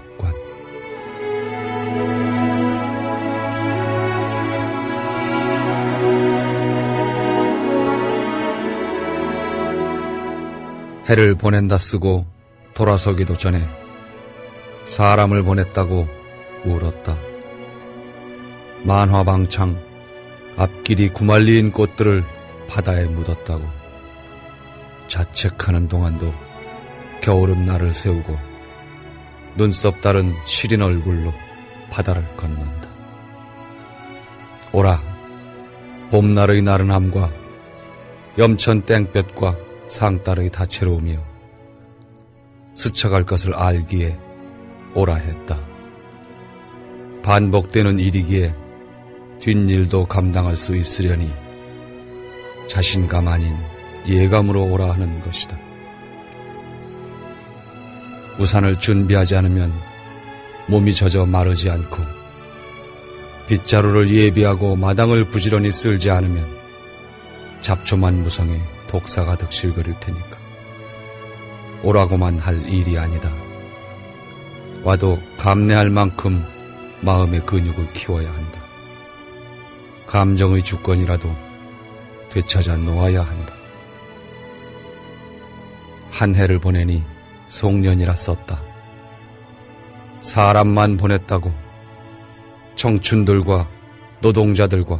해를 보낸다 쓰고 돌아서기도 전에 사람을 보냈다고 울었다. 만화방창 앞길이 구말리인 꽃들을 바다에 묻었다고. 자책하는 동안도 겨울은 나를 세우고 눈썹 다른 시린 얼굴로 바다를 건넌다. 오라, 봄날의 나른함과 염천 땡볕과 상달의 다채로우며 스쳐갈 것을 알기에 오라 했다. 반복되는 일이기에 뒷일도 감당할 수 있으려니 자신감 아닌 예감으로 오라 하는 것이다. 우산을 준비하지 않으면 몸이 젖어 마르지 않고, 빗자루를 예비하고 마당을 부지런히 쓸지 않으면 잡초만 무성해 독사가 득실거릴 테니까. 오라고만 할 일이 아니다. 와도 감내할 만큼 마음의 근육을 키워야 한다. 감정의 주권이라도 되찾아 놓아야 한다. 한 해를 보내니 송년이라 썼다. 사람만 보냈다고 청춘들과 노동자들과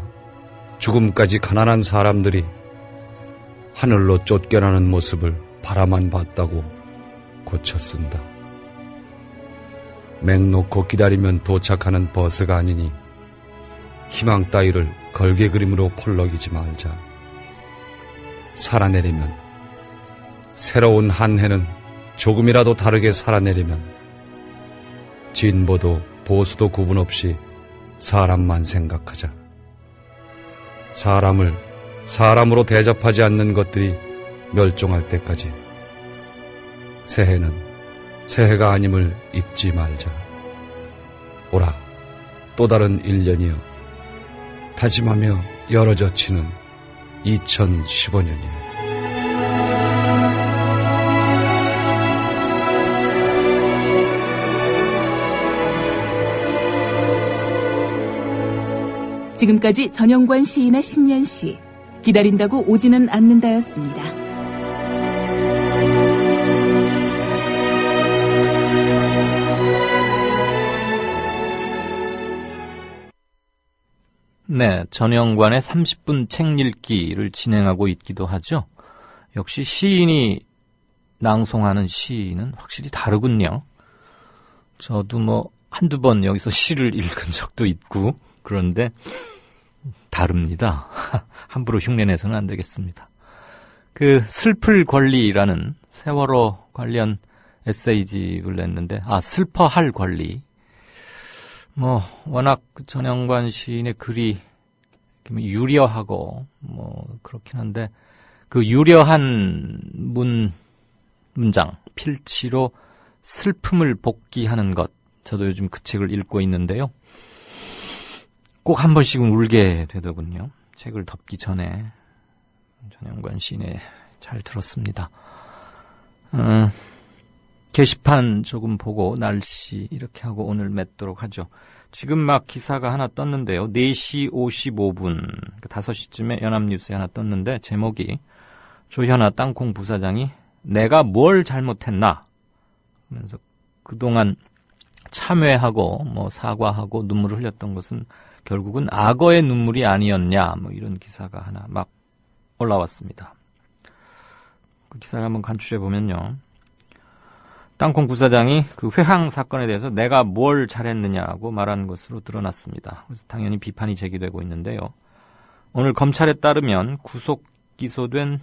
죽음까지 가난한 사람들이 하늘로 쫓겨나는 모습을 바라만 봤다고 고쳤습니다. 맹 놓고 기다리면 도착하는 버스가 아니니 희망 따위를 걸개 그림으로 펄럭이지 말자. 살아내려면, 새로운 한 해는 조금이라도 다르게 살아내려면 진보도 보수도 구분 없이 사람만 생각하자. 사람을 사람으로 대접하지 않는 것들이 멸종할 때까지 새해는 새해가 아님을 잊지 말자. 오라, 또 다른 1년이여 다짐하며 열어져 치는 2015년이여. 지금까지 전영관 시인의 신년시 기다린다고 오지는 않는다였습니다. 네, 전영관의 30분 책 읽기를 진행하고 있기도 하죠. 역시 시인이 낭송하는 시는 확실히 다르군요. 저도 한두 번 여기서 시를 읽은 적도 있고, 그런데 다릅니다. 함부로 흉내내서는 안 되겠습니다. 그 슬플 권리라는 세월호 관련 에세이집을 냈는데, 슬퍼할 권리. 워낙 전영관 시인의 글이 유려하고 그렇긴 한데, 그 유려한 문장, 필치로 슬픔을 복기하는 것. 저도 요즘 그 책을 읽고 있는데요. 꼭 한 번씩은 울게 되더군요. 책을 덮기 전에. 전영관 시인의 잘 들었습니다. 게시판 조금 보고 날씨 이렇게 하고 오늘 맺도록 하죠. 지금 막 기사가 하나 떴는데요. 4시 55분, 5시쯤에 연합뉴스에 하나 떴는데 제목이 조현아 땅콩 부사장이 내가 뭘 잘못했나 하면서 그동안 참회하고 뭐 사과하고 눈물을 흘렸던 것은 결국은 악어의 눈물이 아니었냐 뭐 이런 기사가 하나 막 올라왔습니다. 그 기사를 한번 간추려 보면요. 땅콩 부사장이 그 회항 사건에 대해서 내가 뭘 잘했느냐고 말한 것으로 드러났습니다. 그래서 당연히 비판이 제기되고 있는데요. 오늘 검찰에 따르면 구속 기소된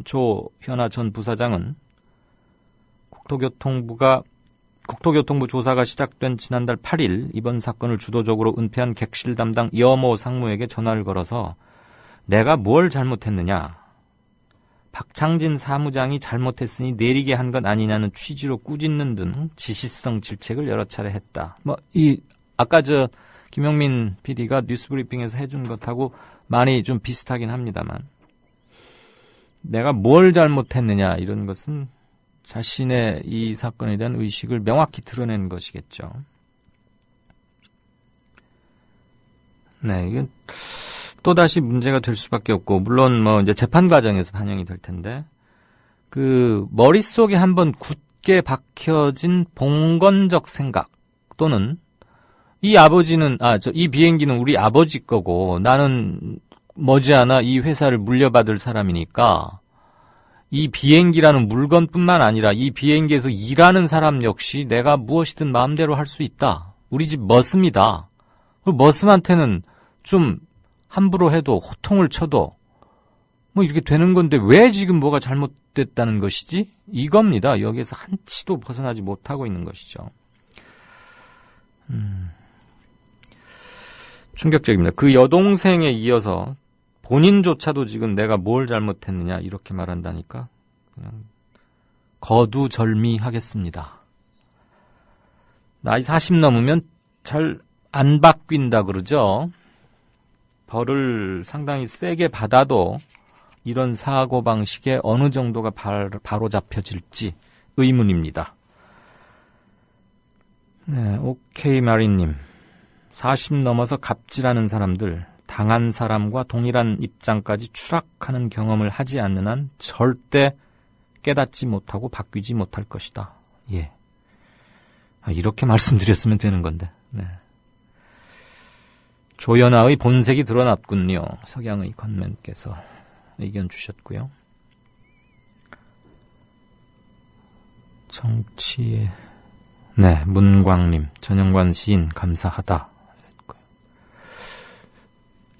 조현아 전 부사장은 국토교통부 조사가 시작된 지난달 8일 이번 사건을 주도적으로 은폐한 객실 담당 여모 상무에게 전화를 걸어서 내가 뭘 잘못했느냐, 박창진 사무장이 잘못했으니 내리게 한 것 아니냐는 취지로 꾸짖는 등 지시성 질책을 여러 차례 했다. 아까 김영민 PD가 뉴스브리핑에서 해준 것하고 많이 좀 비슷하긴 합니다만, 내가 뭘 잘못했느냐 이런 것은 자신의 이 사건에 대한 의식을 명확히 드러낸 것이겠죠. 네, 이건 또다시 문제가 될 수밖에 없고, 물론 뭐 이제 재판 과정에서 반영이 될 텐데, 그 머릿속에 한번 굳게 박혀진 봉건적 생각 또는 이 아버지는 이 비행기는 우리 아버지 거고 나는 머지않아 이 회사를 물려받을 사람이니까 이 비행기라는 물건뿐만 아니라 이 비행기에서 일하는 사람 역시 내가 무엇이든 마음대로 할 수 있다. 우리 집 머슴이다. 머슴한테는 좀 함부로 해도 호통을 쳐도 뭐 이렇게 되는 건데 왜 지금 뭐가 잘못됐다는 것이지? 이겁니다. 여기에서 한치도 벗어나지 못하고 있는 것이죠. 충격적입니다. 그 여동생에 이어서 본인조차도 지금 내가 뭘 잘못했느냐 이렇게 말한다니까 그냥 거두절미하겠습니다. 나이 40 넘으면 잘 안 바뀐다 그러죠. 벌을 상당히 세게 받아도 이런 사고방식에 어느 정도가 바로 잡혀질지 의문입니다. 네, 오케이 마리님. 40 넘어서 갑질하는 사람들, 당한 사람과 동일한 입장까지 추락하는 경험을 하지 않는 한 절대 깨닫지 못하고 바뀌지 못할 것이다. 예. 이렇게 말씀드렸으면 되는 건데. 네. 조연아의 본색이 드러났군요. 석양의 건맨께서 의견 주셨고요. 정치의 문광님, 전영관 시인 감사하다.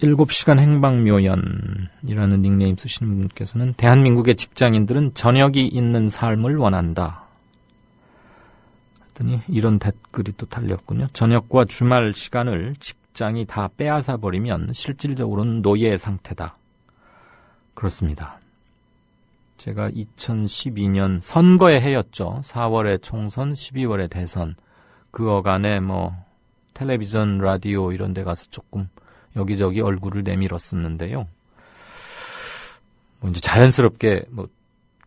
7시간 행방묘연이라는 닉네임 쓰시는 분께서는 대한민국의 직장인들은 저녁이 있는 삶을 원한다. 그랬더니 이런 댓글이 또 달렸군요. 저녁과 주말 시간을 직장이 다 빼앗아 버리면 실질적으로는 노예 상태다. 그렇습니다. 제가 2012년 선거의 해였죠. 4월에 총선, 12월에 대선. 그 어간에 텔레비전, 라디오 이런 데 가서 조금 여기저기 얼굴을 내밀었었는데요. 이제 자연스럽게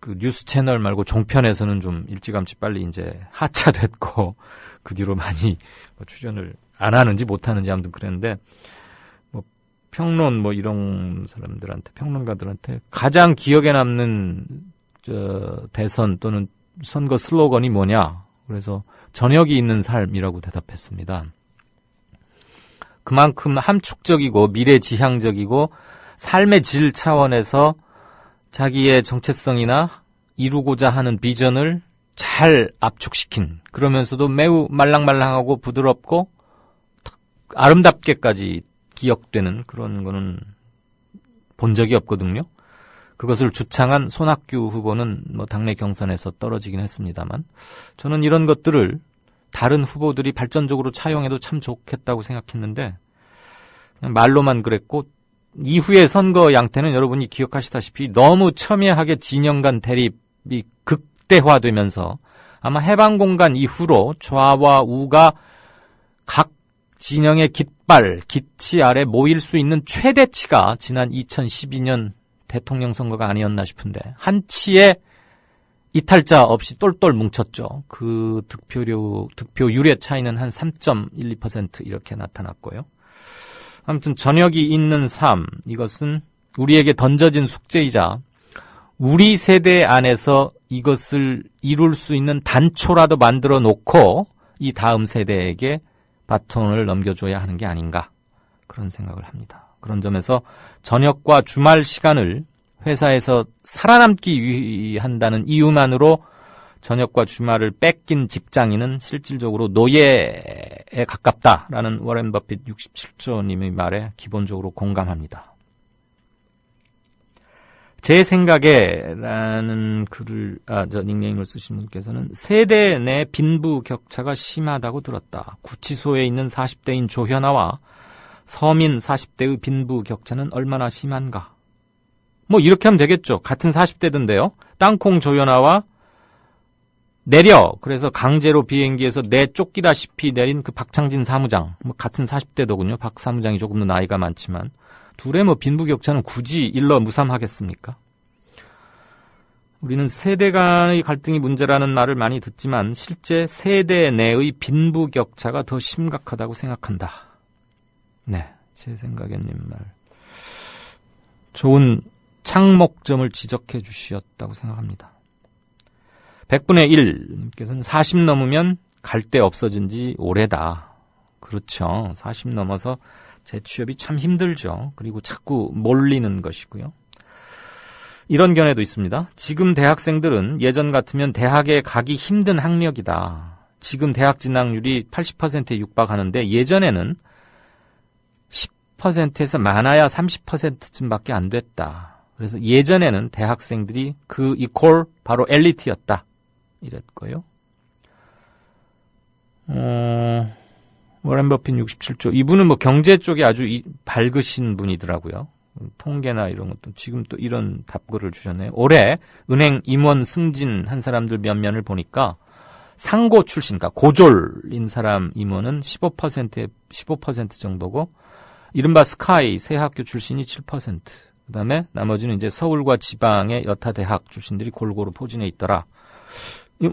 그 뉴스 채널 말고 종편에서는 좀 일찌감치 빨리 이제 하차됐고 그 뒤로 많이 출연을 안 하는지 못 하는지 아무튼 그랬는데 평론 이런 사람들한테 평론가들한테 가장 기억에 남는 대선 또는 선거 슬로건이 뭐냐? 그래서 저녁이 있는 삶이라고 대답했습니다. 그만큼 함축적이고 미래지향적이고 삶의 질 차원에서 자기의 정체성이나 이루고자 하는 비전을 잘 압축시킨, 그러면서도 매우 말랑말랑하고 부드럽고 아름답게까지 기억되는 그런 거는 본 적이 없거든요. 그것을 주창한 손학규 후보는 당내 경선에서 떨어지긴 했습니다만, 저는 이런 것들을 다른 후보들이 발전적으로 차용해도 참 좋겠다고 생각했는데 그냥 말로만 그랬고, 이후의 선거 양태는 여러분이 기억하시다시피 너무 첨예하게 진영 간 대립이 극대화되면서 아마 해방공간 이후로 좌와 우가 각 진영의 깃발, 기치 아래 모일 수 있는 최대치가 지난 2012년 대통령 선거가 아니었나 싶은데 한치의 이탈자 없이 똘똘 뭉쳤죠. 그 득표율의 차이는 한 3.12% 이렇게 나타났고요. 아무튼 저녁이 있는 삶, 이것은 우리에게 던져진 숙제이자 우리 세대 안에서 이것을 이룰 수 있는 단초라도 만들어 놓고 이 다음 세대에게 바톤을 넘겨줘야 하는 게 아닌가, 그런 생각을 합니다. 그런 점에서 저녁과 주말 시간을 회사에서 살아남기 위한다는 이유만으로 저녁과 주말을 뺏긴 직장인은 실질적으로 노예에 가깝다라는 워렌 버핏 67조님의 말에 기본적으로 공감합니다. 제 생각에라는 글을, 닉네임을 쓰신 분께서는 세대 내 빈부 격차가 심하다고 들었다. 구치소에 있는 40대인 조현아와 서민 40대의 빈부 격차는 얼마나 심한가? 뭐 이렇게 하면 되겠죠. 같은 40대던데요. 땅콩 조현아와 내려, 그래서 강제로 비행기에서 내쫓기다시피 내린 그 박창진 사무장, 뭐 같은 40대더군요. 박 사무장이 조금 더 나이가 많지만 둘의 뭐 빈부 격차는 굳이 일러 무삼하겠습니까? 우리는 세대 간의 갈등이 문제라는 말을 많이 듣지만 실제 세대 내의 빈부 격차가 더 심각하다고 생각한다. 네, 제 생각에님 말 좋은 창목점을 지적해 주셨다고 생각합니다. 100분의 1님께서는 40 넘으면 갈 데 없어진 지 오래다. 그렇죠. 40 넘어서 재취업이 참 힘들죠. 그리고 자꾸 몰리는 것이고요. 이런 견해도 있습니다. 지금 대학생들은 예전 같으면 대학에 가기 힘든 학력이다. 지금 대학 진학률이 80%에 육박하는데 예전에는 10%에서 많아야 30%쯤밖에 안 됐다. 그래서 예전에는 대학생들이 그 이퀄 바로 엘리트였다. 이랬고요. 워렌 버핏 67조. 이분은 뭐 경제 쪽에 아주 밝으신 분이더라고요. 통계나 이런 것도 지금 또 이런 답글을 주셨네요. 올해 은행 임원 승진한 사람들 면면을 보니까 상고 출신, 그러니까 고졸인 사람 임원은 15% 정도고, 이른바 스카이 새 학교 출신이 7%. 그 다음에 나머지는 이제 서울과 지방의 여타 대학 출신들이 골고루 포진해 있더라.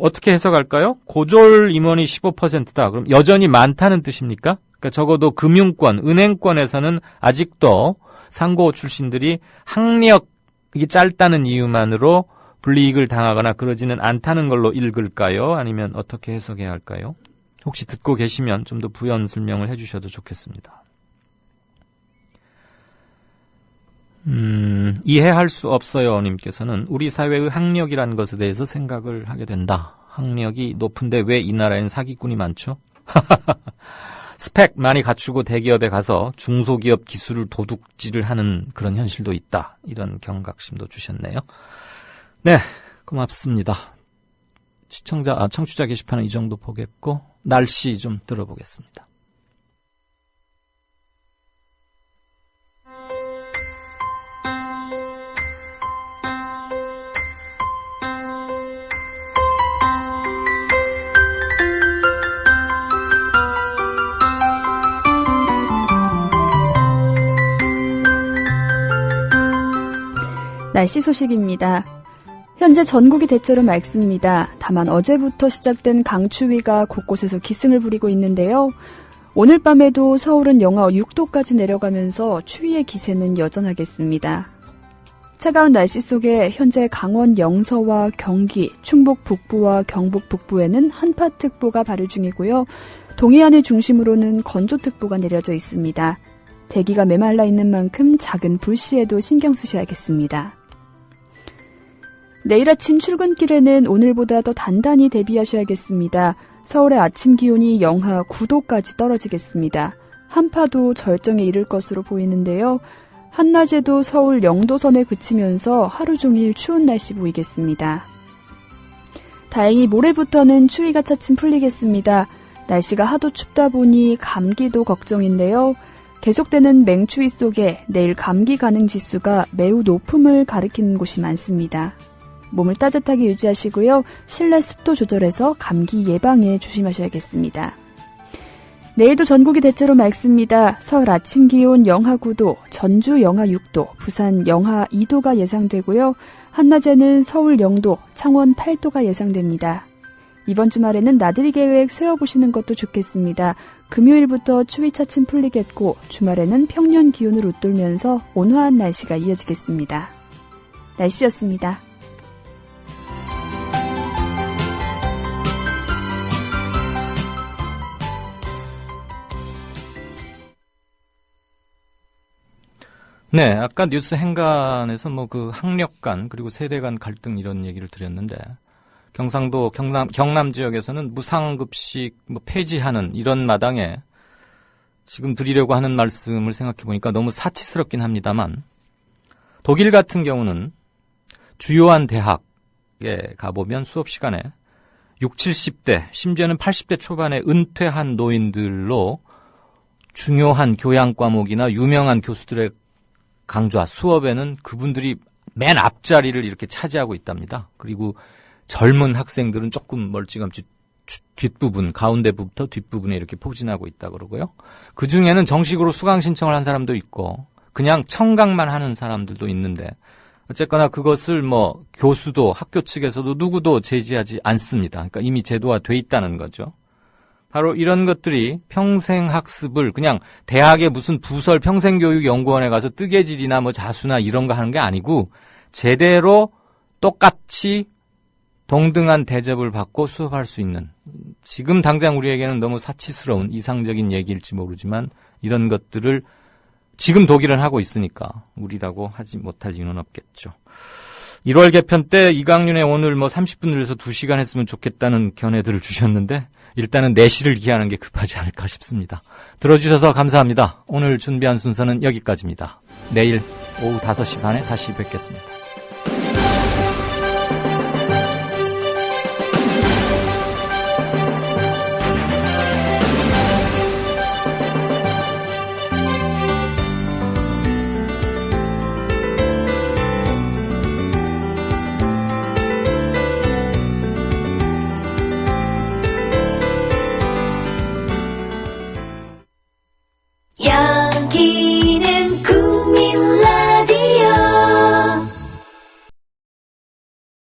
어떻게 해석할까요? 고졸 임원이 15%다. 그럼 여전히 많다는 뜻입니까? 그러니까 적어도 금융권, 은행권에서는 아직도 상고 출신들이 학력이 짧다는 이유만으로 불이익을 당하거나 그러지는 않다는 걸로 읽을까요? 아니면 어떻게 해석해야 할까요? 혹시 듣고 계시면 좀 더 부연 설명을 해주셔도 좋겠습니다. 이해할 수 없어요 님께서는 우리 사회의 학력이라는 것에 대해서 생각을 하게 된다. 학력이 높은데 왜 이 나라에는 사기꾼이 많죠? 스펙 많이 갖추고 대기업에 가서 중소기업 기술을 도둑질을 하는 그런 현실도 있다. 이런 경각심도 주셨네요. 네, 고맙습니다. 청취자 게시판은 이 정도 보겠고 날씨 좀 들어보겠습니다. 날씨 소식입니다. 현재 전국이 대체로 맑습니다. 다만 어제부터 시작된 강추위가 곳곳에서 기승을 부리고 있는데요. 오늘 밤에도 서울은 영하 6도까지 내려가면서 추위의 기세는 여전하겠습니다. 차가운 날씨 속에 현재 강원 영서와 경기, 충북 북부와 경북 북부에는 한파특보가 발효 중이고요. 동해안을 중심으로는 건조특보가 내려져 있습니다. 대기가 메말라 있는 만큼 작은 불씨에도 신경 쓰셔야겠습니다. 내일 아침 출근길에는 오늘보다 더 단단히 대비하셔야겠습니다. 서울의 아침 기온이 영하 9도까지 떨어지겠습니다. 한파도 절정에 이를 것으로 보이는데요. 한낮에도 서울 0도선에 그치면서 하루 종일 추운 날씨 보이겠습니다. 다행히 모레부터는 추위가 차츰 풀리겠습니다. 날씨가 하도 춥다 보니 감기도 걱정인데요. 계속되는 맹추위 속에 내일 감기 가능 지수가 매우 높음을 가리키는 곳이 많습니다. 몸을 따뜻하게 유지하시고요. 실내 습도 조절해서 감기 예방에 조심하셔야겠습니다. 내일도 전국이 대체로 맑습니다. 서울 아침 기온 영하 9도, 전주 영하 6도, 부산 영하 2도가 예상되고요. 한낮에는 서울 0도, 창원 8도가 예상됩니다. 이번 주말에는 나들이 계획 세워보시는 것도 좋겠습니다. 금요일부터 추위 차츰 풀리겠고 주말에는 평년 기온을 웃돌면서 온화한 날씨가 이어지겠습니다. 날씨였습니다. 네, 아까 뉴스 행간에서 뭐 그 학력 간 그리고 세대 간 갈등 이런 얘기를 드렸는데 경상도 경남 지역에서는 무상급식 뭐 폐지하는 이런 마당에 지금 드리려고 하는 말씀을 생각해 보니까 너무 사치스럽긴 합니다만 독일 같은 경우는 주요한 대학에 가보면 수업 시간에 60, 70대 심지어는 80대 초반에 은퇴한 노인들로 중요한 교양 과목이나 유명한 교수들의 강좌 수업에는 그분들이 맨 앞자리를 이렇게 차지하고 있답니다. 그리고 젊은 학생들은 조금 멀찌감치 뒷부분, 가운데부터 뒷부분에 이렇게 포진하고 있다 그러고요. 그중에는 정식으로 수강 신청을 한 사람도 있고 그냥 청강만 하는 사람들도 있는데 어쨌거나 그것을 뭐 교수도 학교 측에서도 누구도 제지하지 않습니다. 그러니까 이미 제도화돼 있다는 거죠. 바로 이런 것들이 평생학습을 그냥 대학의 무슨 부설 평생교육연구원에 가서 뜨개질이나 뭐 자수나 이런 거 하는 게 아니고 제대로 똑같이 동등한 대접을 받고 수업할 수 있는 지금 당장 우리에게는 너무 사치스러운 이상적인 얘기일지 모르지만 이런 것들을 지금 독일은 하고 있으니까 우리라고 하지 못할 이유는 없겠죠. 1월 개편 때 이강윤의 오늘 뭐 30분 늘려서 2시간 했으면 좋겠다는 견해들을 주셨는데 일단은 내실을 기하는 게 급하지 않을까 싶습니다. 들어주셔서 감사합니다. 오늘 준비한 순서는 여기까지입니다. 내일 오후 5시 반에 다시 뵙겠습니다. 야